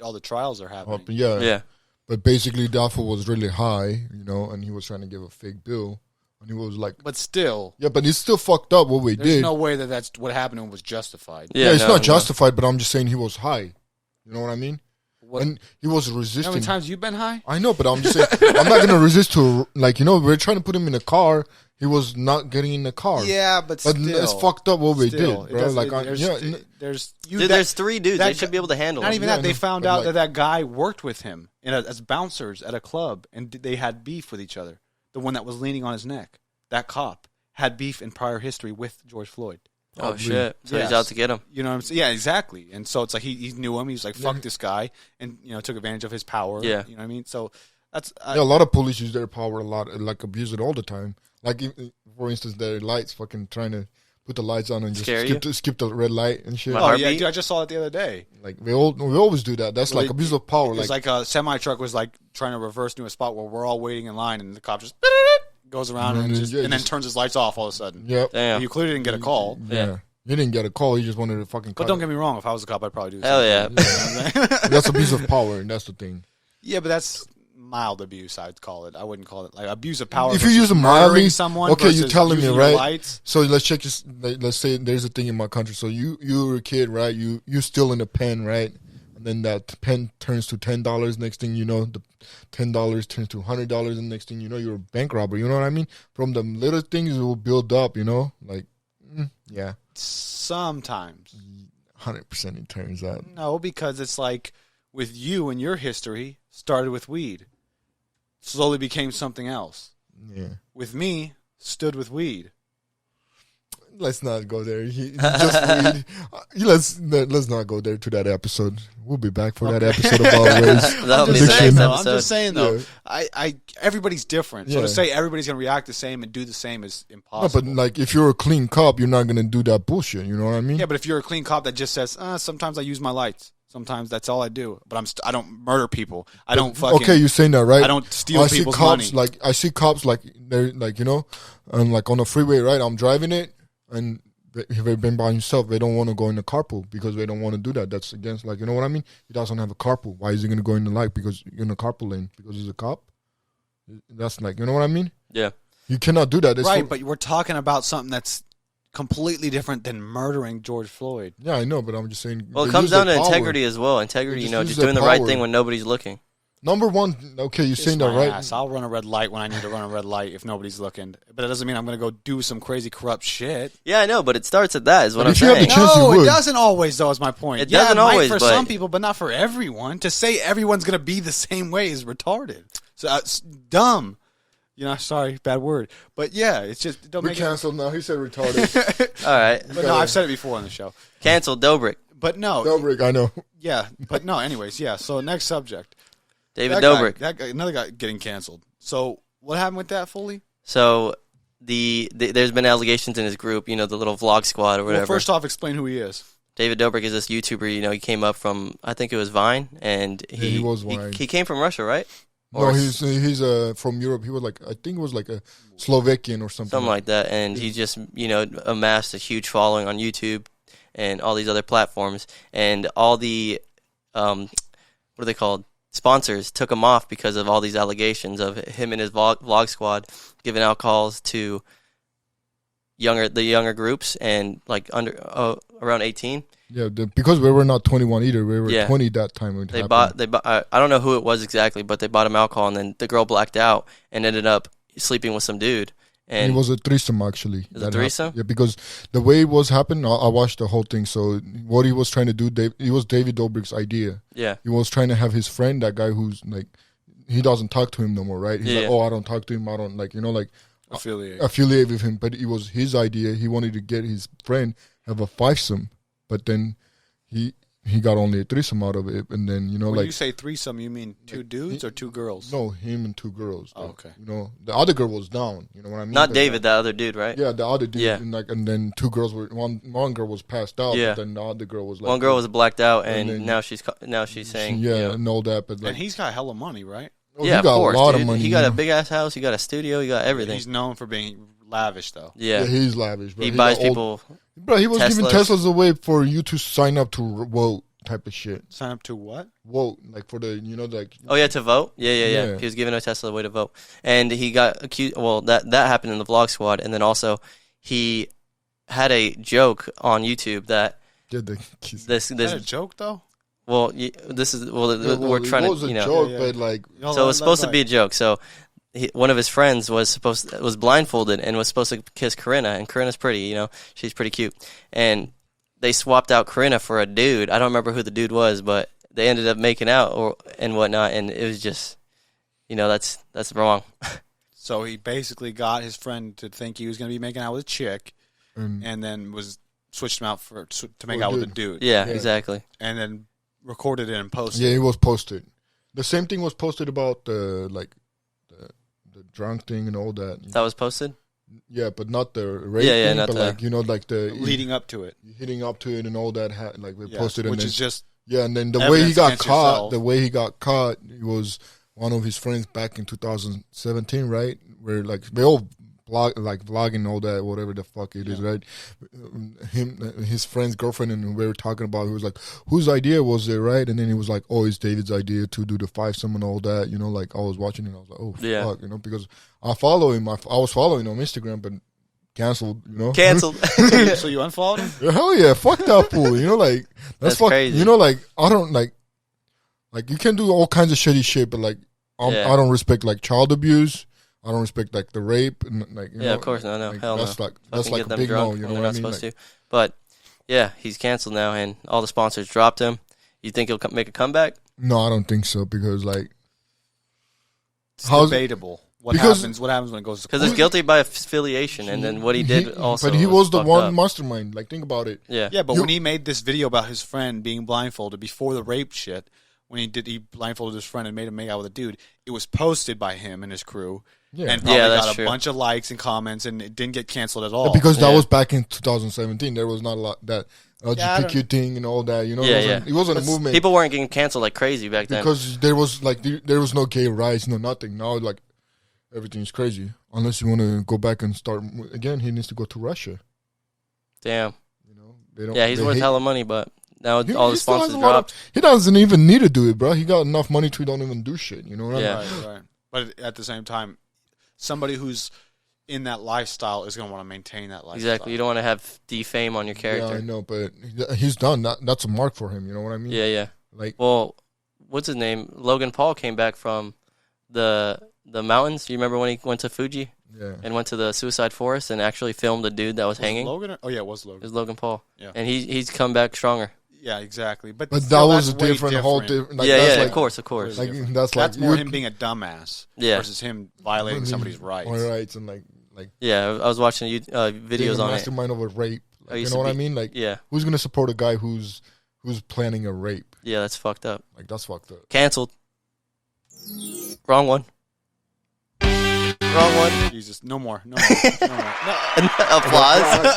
S3: all the trials are happening.
S2: Yeah.
S1: Yeah.
S2: But basically, the offer was really high, you know, and he was trying to give a fake bill, and he was like,
S3: But still,
S2: "Yeah, but it's still fucked up what we
S3: there's
S2: did.
S3: no way that that's what happened and was justified.
S2: Yeah, it's
S1: no,
S2: not
S1: no.
S2: justified, but I'm just saying he was high. You know what I mean?
S3: What,
S2: And he was
S3: how many
S2: resisting.
S3: times you been high?
S2: I know, but I'm just saying, I'm not gonna resist to, like, you know, we're trying to put him in a car. He was not getting in the car.
S3: Yeah, but
S2: But
S3: still.
S2: it's fucked up what we
S3: Still,
S2: did,
S3: it
S2: bro.
S3: doesn't-
S2: Like,
S3: there's,
S2: yeah,
S1: Dude, there's 3 dudes.
S3: that
S1: They should be able to handle
S3: Not
S1: it.
S3: even
S2: Yeah,
S3: that. They
S2: no,
S3: found
S2: but
S3: out
S2: like-
S3: that that guy worked with him as bouncers at a club, and they had beef with each other. The one that was leaning on his neck, that cop, had beef in prior history with George Floyd.
S1: Oh, shit. So he's
S3: Yes.
S1: out to get him.
S3: You know what I'm saying? Yeah, exactly. And so it's like he knew him. He was like, fuck this guy, and, you know, took advantage of his power.
S1: Yeah.
S3: You know what I mean? So that's...
S2: yeah, a lot of police use their power a lot, like abuse it all the time. Like, for instance, their lights, fucking trying to put the lights on and just
S1: Scare you?
S2: skip the red light and shit.
S1: My
S3: oh, yeah,
S1: heartbeat?
S3: dude, I just saw it the other day.
S2: Like we always do that. That's
S3: Well,
S2: like abuse of power.
S3: It's like a semi-truck was like trying to reverse into a spot where we're all waiting in line, and the cop just goes around and then turns his lights off all of a sudden.
S2: Yep.
S1: Damn.
S3: You clearly didn't get a call.
S2: Yeah. He didn't get a call. He just wanted to fucking.
S3: But don't get me wrong. If I was a cop, I'd probably do the
S1: Hell
S3: same
S1: yeah.
S3: thing.
S2: That's abuse of power, and that's the thing.
S3: Yeah, but that's mild abuse. I'd call it. I wouldn't call it like abuse of power.
S2: If you use a
S3: murdering
S2: mildly,
S3: someone,
S2: okay, you're
S3: versus
S2: telling me
S3: using
S2: right.
S3: your lights.
S2: So let's check this. Let's say there's a thing in my country. So you're a kid, right? You're still in a pen, right? And then that pen turns to $10. Next thing you know, the $10 turns to $100, and next thing you know, you're a bank robber. You know what I mean? From the little things, it will build up. You know, like yeah.
S3: Sometimes
S2: 100% it turns out.
S3: no, because it's like with you and your history started with weed, slowly became something else.
S2: Yeah.
S3: With me, stood with weed.
S2: Let's not go there. Let's not go there to that episode. We'll be back for that episode about race.
S1: That'll be
S3: I'm
S1: the
S3: just saying,
S1: next
S3: though. I'm
S1: episode.
S3: just saying though.
S2: Yeah.
S3: Everybody's different. So
S2: Yeah.
S3: to say everybody's gonna react the same and do the same is
S2: No,
S3: impossible.
S2: but like if you're a clean cop, you're not gonna do that bullshit. You know what I mean?
S3: Yeah, but if you're a clean cop that just says, sometimes I use my lights. Sometimes that's all I do. But I don't murder people. I don't fucking.
S2: Okay, you're saying that, right?
S3: I don't steal people's money.
S2: I see cops like they're like, you know, and like on the freeway, right? I'm driving it, and if they've been by himself, they don't want to go in the carpool because they don't want to do that. That's against, like, you know what I mean? He doesn't have a carpool. Why is he gonna go in the light? Because you're in the carpool lane because he's a cop. That's like, you know what I mean?
S1: Yeah.
S2: You cannot do that. It's
S3: Right, but we're talking about something that's completely different than murdering George Floyd.
S2: yeah, I know, but I'm just saying.
S1: Well, it
S2: they
S1: comes
S2: use
S1: down to
S2: their power.
S1: integrity as well. Integrity,
S2: They
S1: you know,
S2: use
S1: just
S2: their
S1: doing the right
S2: power.
S1: thing when nobody's looking.
S2: Number one, okay, you're saying
S3: Kiss
S2: that,
S3: my
S2: right?
S3: ass. I'll run a red light when I need to run a red light if nobody's looking. But it doesn't mean I'm going to go do some crazy corrupt shit.
S1: Yeah, I know, but it starts at that. Is what
S2: But
S1: I'm
S2: if you have
S1: saying.
S2: the chance, you
S3: No, it
S2: would.
S3: doesn't always, though, is my point.
S1: It doesn't
S3: it might
S1: always,
S3: for
S1: but-
S3: some people, but not for everyone. To say everyone's going to be the same way is retarded. So it's dumb. You know, sorry, bad word. But yeah, it's just, don't
S2: We're
S3: make
S2: canceled now. He said retarded.
S1: All right,
S3: But no, I've said it before on the show.
S1: cancel Dobrik.
S3: But no,
S2: Dobrik, I know.
S3: yeah, but no, anyways, yeah. So next subject.
S1: David
S3: That
S1: Dobrik.
S3: guy, another guy getting canceled. So what happened with that fully?
S1: So there's been allegations in his group, you know, the little vlog squad or whatever.
S3: Well, first off, explain who he is.
S1: David Dobrik is this YouTuber, you know, he came up from, I think it was Vine, and
S2: he was Vine.
S1: He came from Russia, right?
S2: No,
S1: Or
S2: he's from Europe. He was like, I think it was like a Slovakian or something.
S1: something like that, and he just, you know, amassed a huge following on YouTube and all these other platforms, and all the, what are they called? Sponsors took him off because of all these allegations of him and his vlog squad giving out calls to the younger groups and like around 18.
S2: Yeah, because we were not 21 either. We were
S1: Yeah.
S2: 20 that time. When it
S1: They
S2: happened.
S1: bought I don't know who it was exactly, but they bought him alcohol, and then the girl blacked out and ended up sleeping with some dude. And
S2: it was a threesome, actually.
S1: It was a threesome?
S2: Yeah, because the way it was happening, I watched the whole thing. So what he was trying to do, it was David Dobrik's idea.
S1: yeah,
S2: He was trying to have his friend, that guy who's like, he doesn't talk to him no more, right? He's
S1: Yeah.
S2: like, oh, I don't talk to him. I don't like, you know, like
S3: Affiliate.
S2: with him. But it was his idea. He wanted to get his friend have a fivesome, but then he got only a threesome out of it. And then, you know,
S3: When
S2: like,
S3: you say threesome, you mean two dudes or two girls?
S2: no, him and two girls.
S3: Oh, okay.
S2: You know, the other girl was down. You know what I mean?
S1: not
S2: But
S1: David, that other dude, right?
S2: Yeah, the other dude.
S1: Yeah.
S2: And then two girls were one girl was passed out.
S1: Yeah.
S2: But then the other girl was like,
S1: One girl was blacked out, and
S2: then-
S1: now she's saying,
S2: yeah,
S1: you know,
S2: and all that. But like,
S3: And he's got hella money, right?
S2: oh,
S1: yeah,
S2: he got
S1: of course,
S2: a lot
S1: dude.
S2: of money.
S1: He got
S2: you
S1: a
S2: know?
S1: big ass house. He got a studio. He got everything.
S3: He's known for being lavish, though.
S1: Yeah,
S2: Yeah, he's lavish. Bro.
S1: he buys
S2: got all-
S1: people.
S2: Bro, he was giving
S1: Teslas.
S2: Teslas away for you to sign up to vote type of shit.
S3: Sign up to what?
S2: Vote, like for the, you know, like.
S1: Oh yeah, to vote. Yeah.
S2: Yeah.
S1: He was giving a Tesla away to vote, and he got accused. Well, that happened in the vlog squad, and then also he had a joke on YouTube that
S2: Yeah,
S3: Is that a
S1: this.
S3: joke, though?
S1: Well, this is
S2: Yeah,
S1: we're trying
S2: it
S1: to,
S2: was a
S1: you know.
S2: joke,
S3: Yeah.
S2: but like,
S1: So it was supposed to be a joke. So one of his friends was blindfolded and was supposed to kiss Corinna, and Corinna's pretty, you know, she's pretty cute, and they swapped out Corinna for a dude. I don't remember who the dude was, but they ended up making out and whatnot, and it was just, you know, that's wrong.
S3: So he basically got his friend to think he was going to be making out with a chick,
S2: um,
S3: and then switched him out to make
S2: For a
S3: out with a
S2: dude.
S3: dude.
S1: Yeah,
S2: Yeah.
S1: exactly.
S3: And then recorded it and posted
S2: yeah,
S3: it.
S2: it was posted. The same thing was posted about the drunk thing and all that.
S1: That was posted.
S2: Yeah, but not the rape
S1: Yeah,
S2: thing,
S1: not
S2: but
S1: the-
S2: like, you know, like the
S3: leading up to it.
S2: hitting up to it and all that. Like we
S3: Yes,
S2: posted, and
S3: which
S2: then,
S3: is just
S2: yeah, and then the
S3: evidence
S2: way he got
S3: against
S2: caught,
S3: yourself.
S2: the way he got caught, it was one of his friends back in 2017, right? Where like they all vlogging all that, whatever the fuck it is, right? His friend's girlfriend, and we were talking about. He was like, "Whose idea was it, right?" And then he was like, "Oh, it's David's idea to do the 5-some and all that." You know, like I was watching it, and I was like, "Oh, fuck," you know, because I follow him. I was following him on Instagram, but canceled. You know,
S1: Canceled.
S3: So you unfollowed him?
S2: Hell yeah, fuck that fool. You know, like that's
S1: crazy.
S2: You know, like I don't like you can do all kinds of shitty shit, but like I don't respect like child abuse. I don't respect like the rape and like you know,
S1: of course, no,
S2: like,
S1: hell
S2: that's
S1: no.
S2: That's like a big no. You know
S1: they're
S2: what I
S1: not
S2: mean?
S1: supposed to. But yeah, he's canceled now, and all the sponsors dropped him. You think he'll make a comeback?
S2: No, I don't think so because like
S3: it's debatable. What happens when it goes to
S1: because it's guilty by affiliation, and then what he did also.
S2: But he was the one
S1: up.
S2: mastermind. Like think about it.
S3: Yeah, but when he made this video about his friend being blindfolded before the rape shit, when he blindfolded his friend and made him make out with a dude, it was posted by him and his crew. Yeah. And probably got a bunch of likes and comments, and it didn't get canceled at all.
S2: Because that was back in 2017. There was not a lot that LGBTQ thing and all that. You know, it wasn't a movement.
S1: People weren't getting canceled like crazy back then
S2: because there was no gay rights, no nothing. Now like everything's crazy. Unless you want to go back and start again, he needs to go to Russia.
S1: Damn.
S2: You know, they don't.
S1: Yeah, he's worth hella money, but now all the sponsors dropped.
S2: He doesn't even need to do it, bro. He got enough money to don't even do shit. You know what I mean?
S3: Right. But at the same time, somebody who's in that lifestyle is going to want to maintain that lifestyle.
S1: Exactly. You don't want to have defame on your character.
S2: Yeah, I know, but he's done. That's a mark for him. You know what I mean?
S1: Yeah.
S2: Like,
S1: well, what's his name? Logan Paul came back from the mountains. You remember when he went to Fuji?
S2: Yeah.
S1: And went to the suicide forest and actually filmed the dude that was hanging.
S3: Logan? Oh yeah, it was Logan.
S1: It was Logan Paul.
S3: Yeah.
S1: And he's come back stronger.
S3: Yeah, exactly. But
S2: that was a different whole different.
S1: Like, of course.
S2: Like
S3: that's more him being a dumbass versus him violating somebody's rights.
S2: And like.
S1: Yeah, I was watching videos on
S2: mastermind of a rape. Like, you know what I mean? Like, who's gonna support a guy who's planning a rape?
S1: Yeah, that's fucked up.
S2: Like that's fucked up.
S1: Canceled. Wrong one. Wrong one.
S3: Jesus, no more. No.
S1: Applause.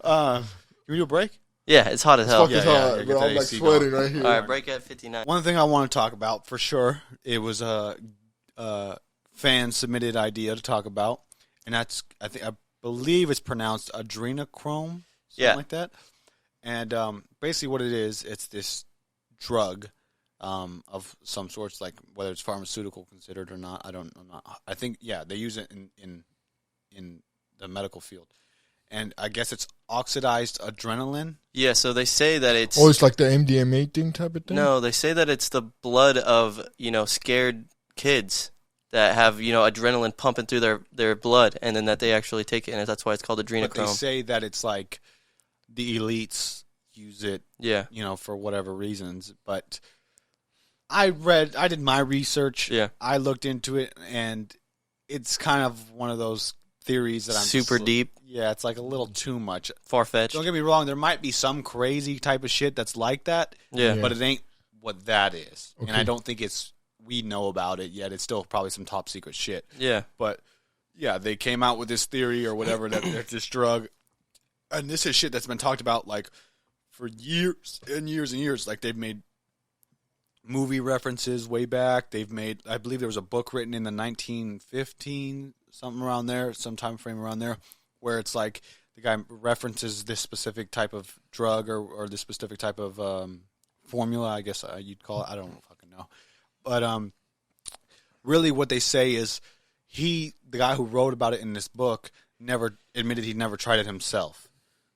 S3: Can we do a break?
S1: Yeah, it's hot as hell.
S2: It's hot, bro. I'm like sweating right here.
S1: All right, break at 59.
S3: One thing I want to talk about for sure, it was a fan submitted idea to talk about, and that's I believe it's pronounced adrenacrome, something like that. And basically, what it is, it's this drug of some sorts, like whether it's pharmaceutical considered or not. I think they use it in the medical field. And I guess it's oxidized adrenaline.
S1: Yeah, so they say that it's...
S2: Oh, it's like the MDMA thing type of thing?
S1: No, they say that it's the blood of, scared kids that have, adrenaline pumping through their blood, and then that they actually take it, and that's why it's called adrenochrome.
S3: But they say that it's like the elites use it, for whatever reasons. But I did my research.
S1: Yeah.
S3: I looked into it, and it's kind of one of those theories that I'm
S1: super deep.
S3: Yeah, it's like a little too much.
S1: Far-fetched.
S3: Don't get me wrong, there might be some crazy type of shit that's like that.
S1: Yeah.
S3: But it ain't what that is.
S2: Okay.
S3: And I don't think we know about it yet. It's still probably some top secret shit.
S1: Yeah.
S3: But yeah, they came out with this theory or whatever that there's this drug. And this is shit that's been talked about like for years and years and years. Like they've made movie references way back. I believe there was a book written in the 1915, something around there, some time frame around there, where it's like the guy references this specific type of drug or this specific type of formula, I guess you'd call it. I don't fucking know. But really what they say is the guy who wrote about it in this book, never admitted he'd never tried it himself.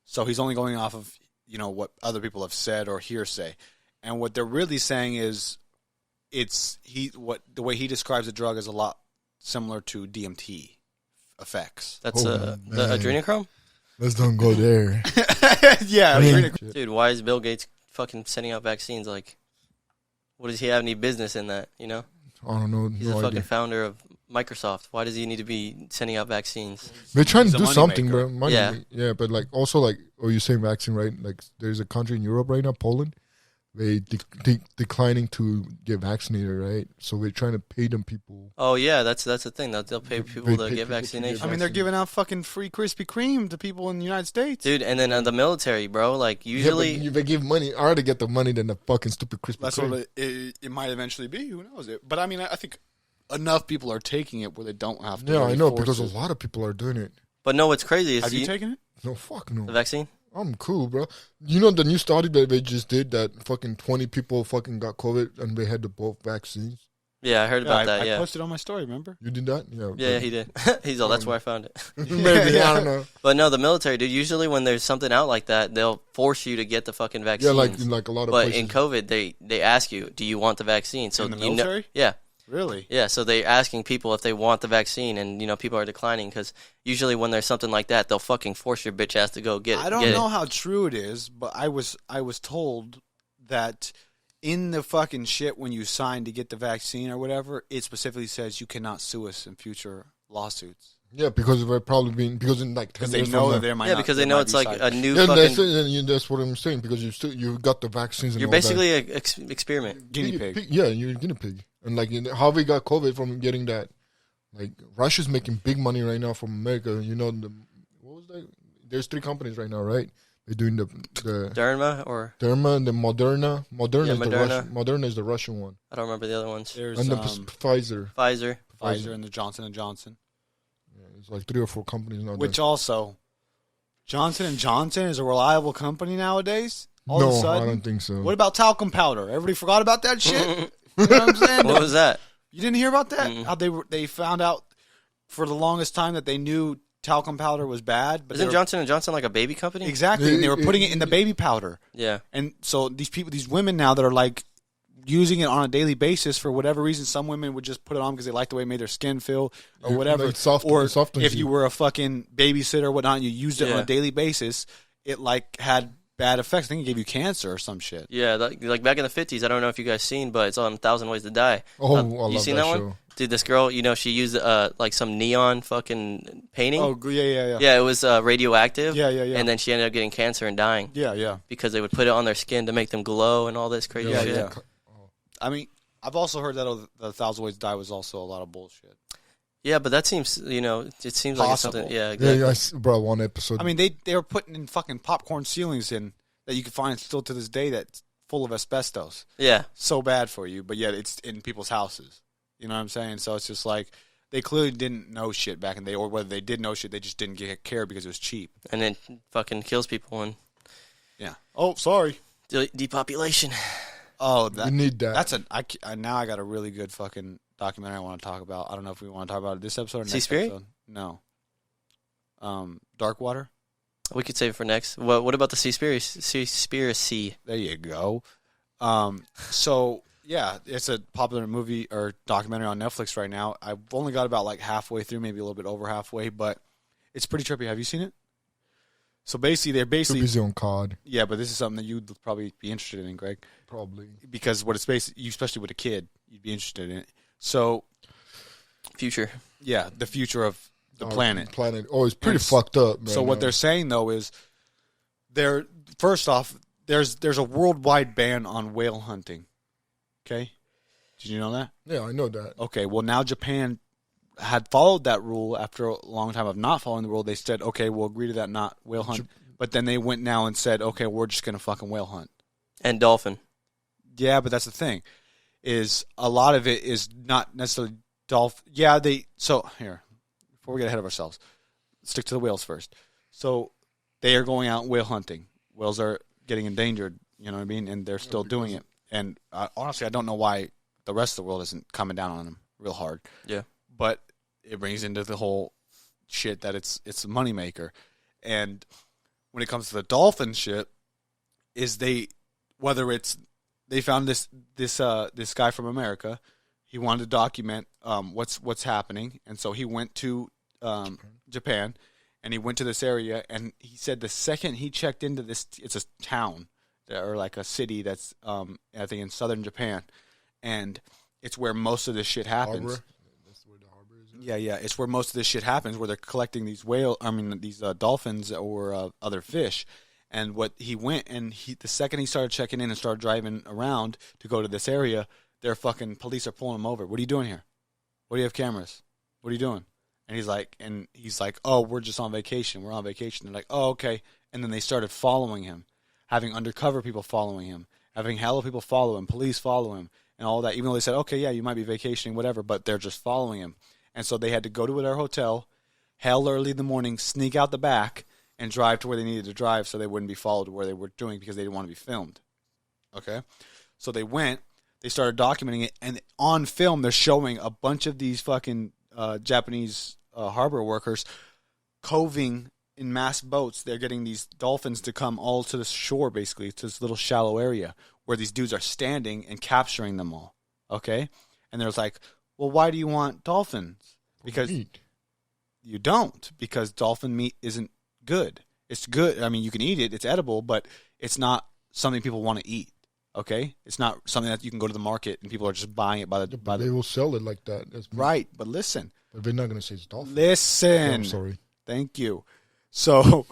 S3: So he's only going off of, what other people have said or hearsay. And what they're really saying is the way he describes the drug is a lot similar to DMT effects.
S1: That's the adrenochrome?
S2: Let's don't go there.
S3: Yeah, adrenochrome.
S1: Dude, why is Bill Gates fucking sending out vaccines? Like, what does he have any business in that, I
S2: don't know.
S1: He's the fucking founder of Microsoft. Why does he need to be sending out vaccines?
S2: They're trying to do something, bro.
S1: Yeah.
S2: Yeah, but like also like, you're saying vaccine, right? Like there's a country in Europe right now, Poland. They declining to get vaccinated, right? So we're trying to pay them people.
S1: Oh yeah, that's the thing. They'll pay people to get vaccination.
S3: I mean, they're giving out fucking free Krispy Kreme to people in the United States,
S1: dude. And then the military, bro. Like usually,
S2: if they give money, I rather get the money than the fucking stupid Krispy Kreme.
S3: That's what it might eventually be. Who knows it? But I mean, I think enough people are taking it where they don't have to.
S2: Yeah,
S3: really
S2: I know,
S3: force
S2: because
S3: it.
S2: a lot of people are doing it.
S1: But no, what's crazy is
S3: Have you taken it?
S2: No, fuck no.
S1: the vaccine.
S2: I'm cool, bro. You know the new study that they just did that fucking 20 people fucking got COVID and they had the both vaccines?
S1: Yeah, I heard about that.
S3: I
S1: Yeah,
S3: posted on my story, remember?
S2: You did that?
S1: yeah, he did. He's all. That's where I found it.
S2: Maybe, I don't know.
S1: But no, the military, dude. Usually when there's something out like that, they'll force you to get the fucking vaccine.
S2: Yeah, like a lot of
S1: But
S2: places.
S1: in COVID, they ask you, do you want the vaccine? So
S3: In the
S1: you know,
S3: military?
S1: yeah.
S3: Really?
S1: Yeah, so they're asking people if they want the vaccine, and people are declining because usually when there's something like that, they'll fucking force your bitch ass to go get it.
S3: I don't know how true it is, but I was told that in the fucking shit when you sign to get the vaccine or whatever, it specifically says you cannot sue us in future lawsuits.
S2: Yeah, because they're probably being because in like 10
S3: Because they
S2: years
S3: know
S2: from
S3: that
S2: now-
S3: there might
S1: Yeah,
S3: not,
S1: because
S3: there
S1: they know
S3: might
S1: it's
S3: be
S1: like
S3: side
S1: a new
S2: Yeah,
S1: fucking.
S2: that's what I'm saying because you got the vaccines. And
S1: You're
S2: all that.
S1: basically an experiment.
S3: guinea pig.
S2: Yeah, you're a guinea pig, and like how we got COVID from getting that. Like Russia's making big money right now from America. What was that? There's 3 companies right now, right? They're doing the
S1: Derma or
S2: Derma and the Moderna.
S1: Yeah, Moderna.
S2: Moderna is the Russian one,
S1: I don't remember the other ones.
S3: There's
S2: and the
S3: Pfizer.
S2: Pfizer.
S1: Pfizer.
S3: And the Johnson & Johnson.
S2: Yeah, it's like 3 or 4 companies now.
S3: Which also, Johnson & Johnson is a reliable company nowadays? All
S2: no,
S3: of a sudden?
S2: I don't think so.
S3: What about talcum powder? Everybody forgot about that shit? You know what I'm saying?
S1: What was that?
S3: You didn't hear about that?
S1: Mm-mm.
S3: How they found out for the longest time that they knew talcum powder was bad, but they
S1: Isn't
S3: were-
S1: Johnson & Johnson like a baby company?
S3: exactly, and they were putting it in the baby powder.
S1: Yeah.
S3: And so these women now that are like using it on a daily basis for whatever reason, some women would just put it on because they like the way it made their skin feel or
S2: Yeah,
S3: whatever.
S2: like soft-
S3: or
S2: it softens
S3: if
S2: you.
S3: you were a fucking babysitter or whatnot, and you used it on
S1: Yeah.
S3: a daily basis, it like had bad effects. I think it gave you cancer or some shit.
S1: Yeah, like back in the 50s, I don't know if you guys seen, but it's on 1,000 Ways to Die.
S2: Oh, I
S1: you
S2: love
S1: seen
S2: that
S1: that
S2: show.
S1: one? Dude, this girl, she used like some neon fucking painting.
S3: Oh yeah.
S1: Yeah, it was radioactive.
S3: Yeah.
S1: And then she ended up getting cancer and dying
S3: Yeah.
S1: because they would put it on their skin to make them glow and all this crazy
S3: Yeah,
S1: shit.
S3: yeah. I mean, I've also heard that the 1,000 Ways to Die was also a lot of bullshit.
S1: Yeah, but that seems, it seems like it's something.
S3: Possible.
S1: Yeah,
S2: Yeah,
S1: exactly.
S2: bro, one episode.
S3: I mean, they were putting in fucking popcorn ceilings in that you can find still to this day that's full of asbestos.
S1: Yeah.
S3: So bad for you, but yet it's in people's houses. You know what I'm saying? So it's just like they clearly didn't know shit back in the day, or whether they did know shit, they just didn't get care because it was cheap.
S1: And then fucking kills people and
S3: Yeah. Oh, sorry.
S1: depopulation.
S3: Oh,
S2: we need that.
S3: That's now I got a really good fucking documentary I want to talk about. I don't know if we want to talk about it this episode or next
S1: Seaspiracy?
S3: episode. No. Dark Water.
S1: We could save it for next. What about the Seaspiracy?
S3: There you go. So yeah, it's a popular movie or documentary on Netflix right now. I've only got about like halfway through, maybe a little bit over halfway, but it's pretty trippy. Have you seen it? So they're
S2: Too
S3: basically
S2: busy on COD,
S3: yeah, but this is something that you'd probably be interested in, Greg,
S2: probably.
S3: because what it's based, you especially with a kid, you'd be interested in it. So
S1: Future.
S3: yeah, the future of the planet.
S2: Oh, it's pretty
S3: And
S2: fucked up.
S3: So what they're saying though is, first off, there's a worldwide ban on whale hunting. Okay, did you know that?
S2: Yeah, I know that.
S3: Okay, well now Japan had followed that rule after a long time of not following the rule. They said, okay, we'll agree to that, not whale hunt. But then they went now and said, okay, we're just gonna fucking whale hunt.
S1: And dolphin.
S3: Yeah, but that's the thing, is a lot of it is not necessarily dolphin. Yeah, so here, before we get ahead of ourselves, let's stick to the whales first. So they are going out whale hunting. Whales are getting endangered, you know what I mean? And they're still doing it. And honestly, I don't know why the rest of the world isn't coming down on them real hard.
S1: Yeah.
S3: But it brings into the whole shit that it's a moneymaker. And when it comes to the dolphin shit, is they found this guy from America. He wanted to document what's happening, and so he went to Japan, and he went to this area, and he said the second he checked into this, it's a town or like a city that's I think in southern Japan, and it's where most of this shit happens.
S2: Harbor? That's where the harbor is.
S3: Yeah, it's where most of this shit happens, where they're collecting these these dolphins or other fish. And what he went and the second he started checking in and started driving around to go to this area, their fucking police are pulling him over. What are you doing here? What do you have cameras? What are you doing? And he's like, oh, we're just on vacation. We're on vacation. They're like, oh, okay. And then they started following him, having undercover people following him, having hella people follow him, police follow him. and all that. Even though they said, okay, yeah, you might be vacationing, whatever, but they're just following him. And so they had to go to their hotel, hell early in the morning, sneak out the back, and drive to where they needed to drive so they wouldn't be followed where they were doing because they didn't want to be filmed. Okay? So they went, they started documenting it, and on film they're showing a bunch of these fucking Japanese harbor workers coving in mass boats. They're getting these dolphins to come all to the shore, basically, to this little shallow area where these dudes are standing and capturing them all. Okay? And there's like, well, why do you want dolphins? Because you don't, because dolphin meat isn't good. It's good. I mean, you can eat it. It's edible, but it's not something people want to eat. Okay? It's not something that you can go to the market and people are just buying it by the...
S2: They will sell it like that. That's
S3: right, but listen.
S2: But they're not going to say it's dolphin.
S3: Listen.
S2: Oh, I'm sorry.
S3: Thank you. So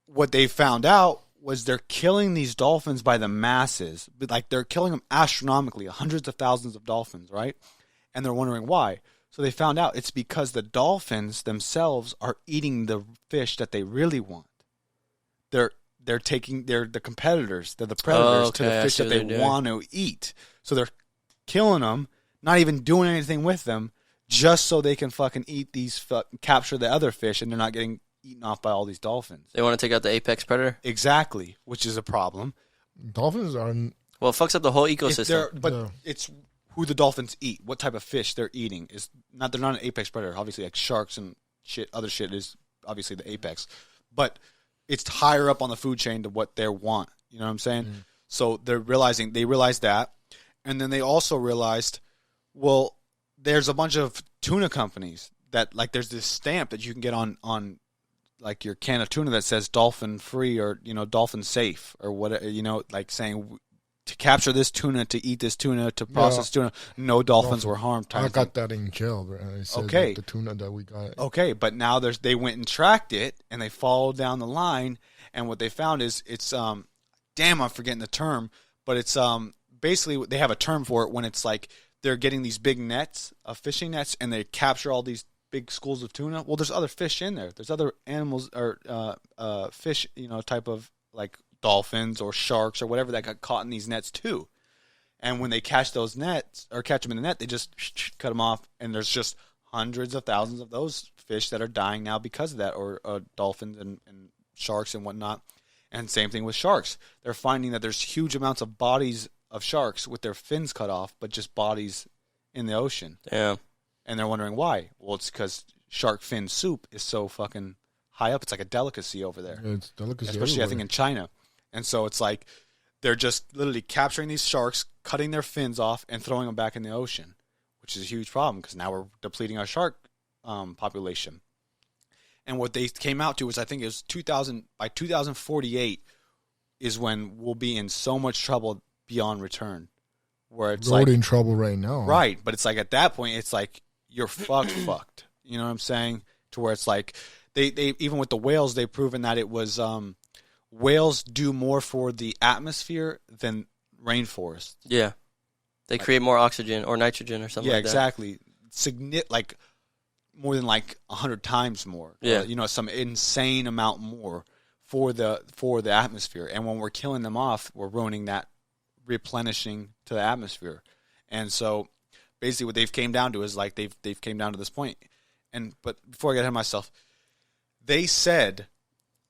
S3: what they found out was they're killing these dolphins by the masses. Like, they're killing them astronomically, hundreds of thousands of dolphins, right? And they're wondering why. So they found out it's because the dolphins themselves are eating the fish that they really want. They're the competitors, they're the predators to the fish that they want to eat. So they're killing them, not even doing anything with them, just so they can fucking eat these, capture the other fish, and they're not getting eaten off by all these dolphins.
S1: They want to take out the apex predator?
S3: Exactly, which is a problem.
S2: Dolphins aren't...
S1: Well, it fucks up the whole ecosystem.
S3: It's who the dolphins eat, what type of fish they're eating. They're not an apex predator. Obviously, like sharks and shit, other shit is obviously the apex. But it's higher up on the food chain to what they want. You know what I'm saying? Mm. So they realized that. And then they also realized, well, there's a bunch of tuna companies that, like, there's this stamp that you can get on like your can of tuna that says dolphin free or, dolphin safe or whatever, like saying to capture this tuna, to eat this tuna, to process tuna, no dolphins were harmed.
S2: I got that in jail, bro. I said
S3: okay.
S2: The tuna that we got.
S3: Okay, but now they went and tracked it, and they followed down the line, and what they found is it's, I'm forgetting the term, but it's basically they have a term for it when it's like they're getting these big nets, fishing nets, and they capture all these big schools of tuna. Well, there's other fish in there. There's other animals or fish, type of like dolphins or sharks or whatever that got caught in these nets too. And when they catch those nets or catch them in the net, they just cut them off, and there's just hundreds of thousands of those fish that are dying now because of that, or dolphins and sharks and whatnot. And same thing with sharks. They're finding that there's huge amounts of bodies of sharks with their fins cut off, but just bodies in the ocean.
S1: Yeah.
S3: And they're wondering why. Well, it's because shark fin soup is so fucking high up. It's like a delicacy over there.
S2: Yeah, it's delicacy
S3: especially
S2: everywhere.
S3: I think in China. And so it's like they're just literally capturing these sharks, cutting their fins off, and throwing them back in the ocean, which is a huge problem because now we're depleting our shark population. And what they came out to was, I think it was 2000, by 2048 is when we'll be in so much trouble beyond return. Where it's
S2: we're in trouble right now.
S3: Right, but it's like at that point, it's like you're fucked. You know what I'm saying? To where it's like they even with the whales, they've proven that it was whales do more for the atmosphere than rainforests.
S1: Yeah, they create more oxygen or nitrogen or something.
S3: Yeah,
S1: like
S3: exactly. Like more than like 100 times more.
S1: Yeah,
S3: some insane amount more for the atmosphere. And when we're killing them off, we're ruining that replenishing to the atmosphere. And so basically what they've came down to is like they've came down to this point. But before I get ahead of myself, they said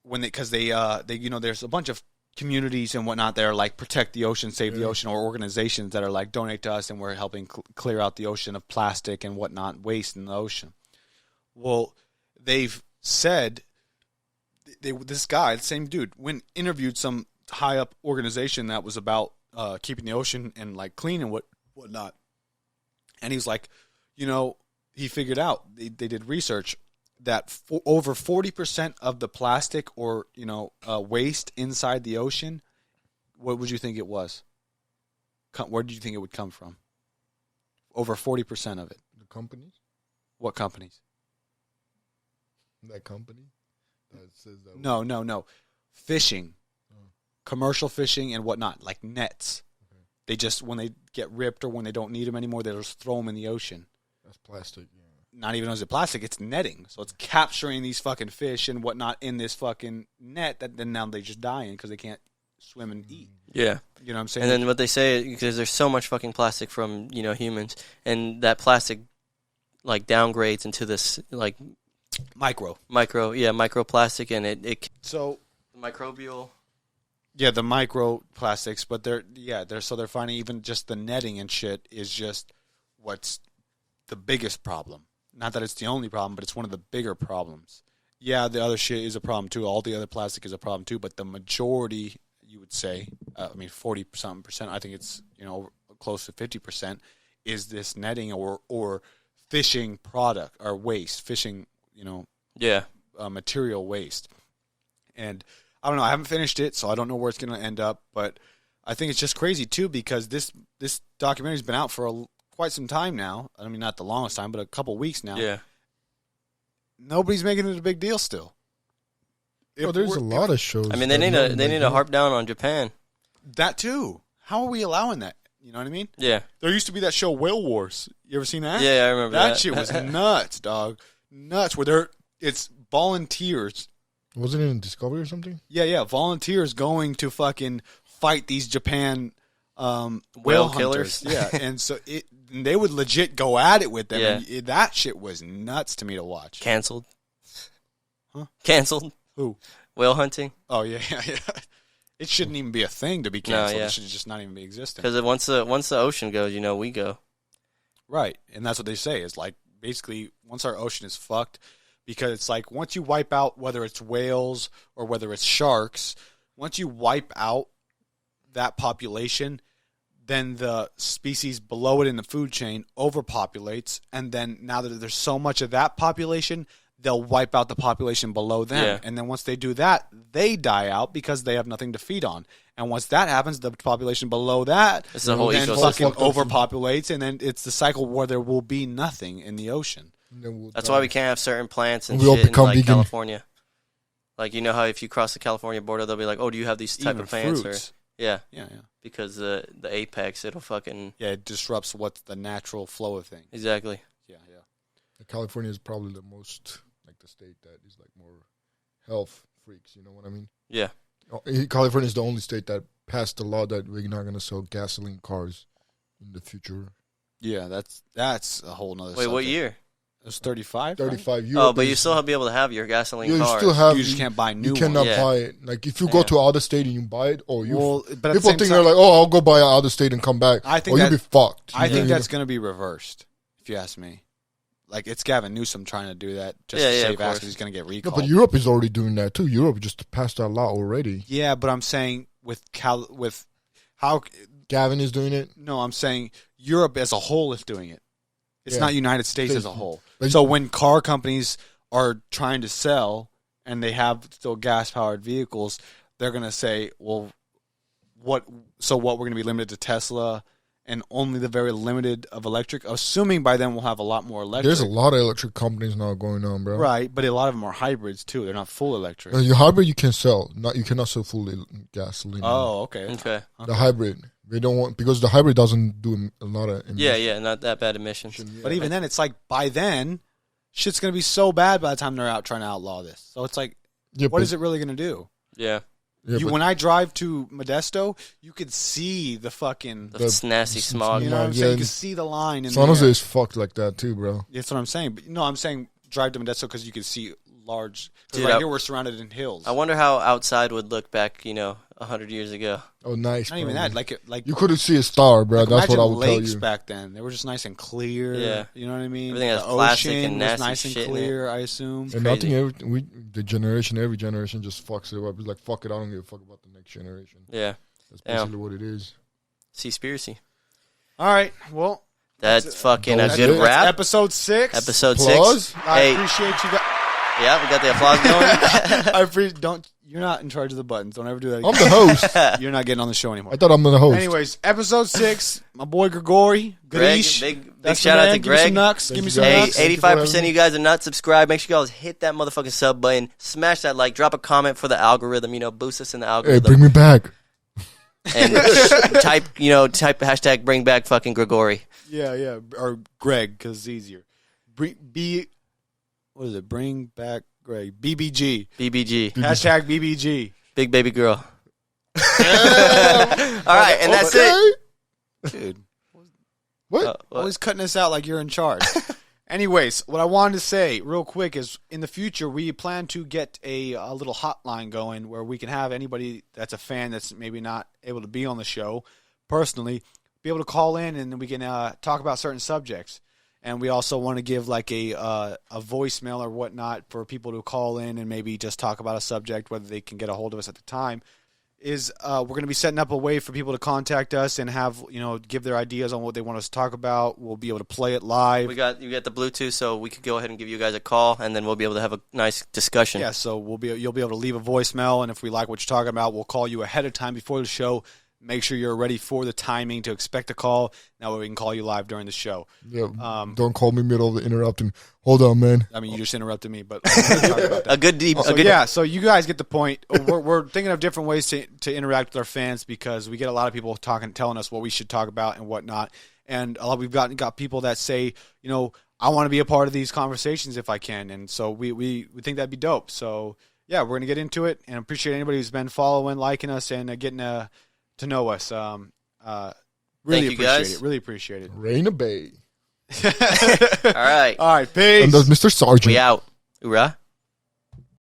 S3: because they there's a bunch of communities and whatnot that are like protect the ocean, save the ocean, or organizations that are like donate to us and we're helping clear out the ocean of plastic and whatnot, waste in the ocean. Well, they've said this guy, the same dude, when interviewed some high up organization that was about keeping the ocean and like clean and whatnot, and he was like, he figured out they did research that over 40% of the plastic or waste inside the ocean, what would you think it was? Where do you think it would come from? Over 40% of it.
S2: The companies?
S3: What companies?
S2: That company that says that.
S3: No. Fishing, commercial fishing and whatnot, like nets. Okay. They just, when they get ripped or when they don't need them anymore, they just throw them in the ocean.
S2: That's plastic. Yeah.
S3: Not even is it plastic, it's netting. So it's capturing these fucking fish and whatnot in this fucking net that then now they just die in because they can't swim and eat.
S1: Yeah.
S3: You know what I'm saying?
S1: And then what they say, because there's so much fucking plastic from, humans, and that plastic, like, downgrades into this, like... microplastic, and it
S3: so...
S1: microbial...
S3: Yeah, the microplastics, but they're finding even just the netting and shit is just what's the biggest problem. Not that it's the only problem, but it's one of the bigger problems. Yeah, the other shit is a problem too. All the other plastic is a problem too, but the majority, you would say, 40-something%, I think it's, close to 50%, is this netting or fishing product or waste, fishing, material waste. And I don't know, I haven't finished it, so I don't know where it's going to end up, but I think it's just crazy too because this documentary's been out for quite some time now. I mean, not the longest time, but a couple weeks now.
S1: Yeah.
S3: Nobody's making it a big deal still.
S2: There's a lot of shows.
S1: I mean, they need to harp down on Japan.
S3: That too. How are we allowing that? You know what I mean?
S1: Yeah.
S3: There used to be that show Whale Wars. You ever seen that?
S1: Yeah, I remember that.
S3: That shit was nuts, dog. Nuts. It's volunteers.
S2: Wasn't it in Discovery or something?
S3: Yeah. Volunteers going to fucking fight these Japan whale
S1: killers.
S3: Yeah, and so they would legit go at it with them.
S1: Yeah.
S3: And that shit was nuts to me to watch.
S1: Canceled.
S3: Huh?
S1: Canceled.
S3: Who?
S1: Whale hunting.
S3: Oh yeah. It shouldn't even be a thing to be canceled.
S1: No, yeah.
S3: It should just not even be existing.
S1: Because once the ocean goes, we go.
S3: Right, and that's what they say. Is like basically once our ocean is fucked, because it's like once you wipe out whether it's whales or whether it's sharks, once you wipe out that population, then the species below it in the food chain overpopulates, and then now that there's so much of that population, they'll wipe out the population below them.
S1: Yeah.
S3: And then once they do that, they die out because they have nothing to feed on. And once that happens, the population below that
S1: It's the whole
S3: then
S1: ecosystem.
S3: fucking overpopulates, and then it's the cycle where there will be nothing in the ocean.
S1: That's why we can't have certain plants and
S2: We all
S1: shit in
S2: become
S1: like
S2: vegan.
S1: California. Like, how if you cross the California border, they'll be like, "Oh, do you have these type
S3: Even
S1: of plants?"
S3: fruits.
S1: Yeah,
S3: Because
S1: because the apex, it'll fucking
S3: it disrupts what's the natural flow of things.
S1: exactly.
S3: Yeah.
S2: California is probably the most, like, the state that is, like, more health freaks, you know what I mean?
S1: Yeah.
S2: California is the only state that passed the law that we're not going to sell gasoline cars in the future.
S3: Yeah, that's a whole nother
S1: Wait, what
S3: subject.
S1: year?
S3: It was 35?
S2: 35 euros.
S1: Oh, but you still be able to have your gasoline
S2: you
S1: cars.
S2: still have.
S3: You just can't buy new
S2: You cannot
S3: ones.
S1: Yeah.
S2: buy it. Like, if you go
S1: Yeah.
S2: to other state and you buy it, but at
S3: People
S2: the think they're like, oh, I'll go buy other state and come back.
S3: I think
S2: you'll
S3: that-
S2: be fucked.
S3: I think
S2: You know?
S3: that's going to be reversed, if you ask me. Like, it's Gavin Newsom trying to do that just
S1: Yeah,
S3: to
S1: yeah,
S3: save
S1: of
S3: ass
S1: course.
S3: because he's going to get
S2: No,
S3: recalled.
S2: but Europe is already doing that too. Europe just passed that law already.
S3: Yeah, but I'm saying with how...
S2: Gavin is doing it.
S3: No, I'm saying Europe as a whole is doing it. It's
S2: Yeah.
S3: not United States
S2: States.
S3: as a whole.
S2: But-
S3: So when car companies are trying to sell and they have still gas-powered vehicles, they're going to say, well, what we're going to be limited to Tesla and only the very limited of electric, assuming by then we'll have a lot more electric.
S2: There's a lot of electric companies now going on, bro.
S3: Right, but a lot of them are hybrids too. They're not full electric.
S2: Your hybrid you can sell. You cannot sell full gasoline.
S3: Oh, okay.
S1: Okay.
S2: The hybrid. They don't want, because the hybrid doesn't do a lot of emissions.
S1: Yeah, not that bad emissions.
S3: But even then, it's like by then, shit's going to be so bad by the time they're out trying to outlaw this. So it's like,
S2: Yeah,
S3: what is it really going to do?
S1: Yeah.
S3: When I drive to Modesto, you could see the fucking...
S1: The nasty smog.
S3: You know what I'm
S2: Yeah,
S3: saying? You
S2: and
S3: can see the line in
S2: San Jose
S3: there.
S2: is fucked like that too, bro.
S3: That's what I'm saying. But no, I'm saying drive to Modesto because you can see large...
S1: Dude,
S3: right here we're surrounded in hills.
S1: I wonder how outside would look back, 100 years ago.
S2: Oh, nice.
S3: Not even
S2: bro.
S3: that. Like
S2: You couldn't see a star, bro.
S3: like
S2: That's what
S3: imagine
S2: I would tell
S3: lakes
S2: you.
S3: back then. They were just nice and clear.
S1: Yeah.
S3: You know what I mean?
S1: Everything has
S3: the
S1: plastic
S3: ocean
S1: and
S3: was
S1: nasty
S3: nice and
S1: shit in it.
S3: clear, I assume.
S2: And I think
S1: crazy.
S2: every generation just fucks it up. It's like, fuck it, I don't give a fuck about the next generation.
S1: Yeah.
S2: That's
S1: Yeah.
S2: basically what it is.
S1: Seaspiracy.
S3: All right. Well,
S1: That's fucking a
S2: That's
S1: good
S2: it.
S3: that's
S1: wrap.
S3: episode 6.
S1: Episode
S2: Applause.
S1: 6.
S3: I
S1: Hey,
S3: appreciate you guys.
S1: yeah, we got the applause going.
S3: I appreciate. You're not in charge of the buttons. Don't ever do that
S2: I'm
S3: again.
S2: the host.
S3: You're not getting on the show anymore.
S2: I thought I'm the host.
S3: Anyways, episode 6. My boy Gregory.
S1: Greg,
S3: Ganesh.
S1: big
S3: That's the
S1: shout out
S3: man.
S1: to
S3: Give me some
S1: Greg.
S3: nuts.
S2: Thank
S3: Give me
S2: you,
S3: some
S2: guys.
S1: Hey,
S3: nuts.
S2: Thank you for
S1: 85%
S2: having
S1: of you guys are not subscribed. Make sure you guys hit that motherfucking sub button. Smash that like. Drop a comment for the algorithm. Boost us in the
S2: Hey,
S1: algorithm.
S2: bring me back.
S1: And type hashtag bring back fucking Gregory.
S3: Yeah. Or Greg, because it's easier. What is it? Bring back Greg. BBG.
S1: BBG.
S3: Hashtag BBG.
S1: Big baby girl. All right, and that's it.
S3: Dude.
S2: What?
S3: Always cutting us out like you're in charge. Anyways, what I wanted to say real quick is in the future, we plan to get a little hotline going where we can have anybody that's a fan that's maybe not able to be on the show personally be able to call in and we can talk about certain subjects. And we also want to give like a voicemail or whatnot for people to call in and maybe just talk about a subject, whether they can get a hold of us at the time. We're going to be setting up a way for people to contact us and have, give their ideas on what they want us to talk about. We'll be able to play it live.
S1: You got the Bluetooth, so we could go ahead and give you guys a call, and then we'll be able to have a nice discussion.
S3: Yeah, so you'll be able to leave a voicemail, and if we like what you're talking about, we'll call you ahead of time before the show. Make sure you're ready for the timing to expect a call. That way we can call you live during the show.
S2: Yeah, don't call me middle of the interrupting. Hold on, man.
S3: I mean, you just interrupted me, but I'm gonna talk about that.
S1: A good deep.
S3: So you guys get the point. We're thinking of different ways to interact with our fans because we get a lot of people telling us what we should talk about and whatnot. And we've got people that say, I want to be a part of these conversations if I can. And so we think that'd be dope. So yeah, we're gonna get into it and appreciate anybody who's been following, liking us, and getting to know us. Really appreciate it. Really appreciate it.
S2: Raina Bay.
S1: All right.
S3: All right, peace.
S2: And there's Mr. Sergeant.
S1: We out. Hoorah.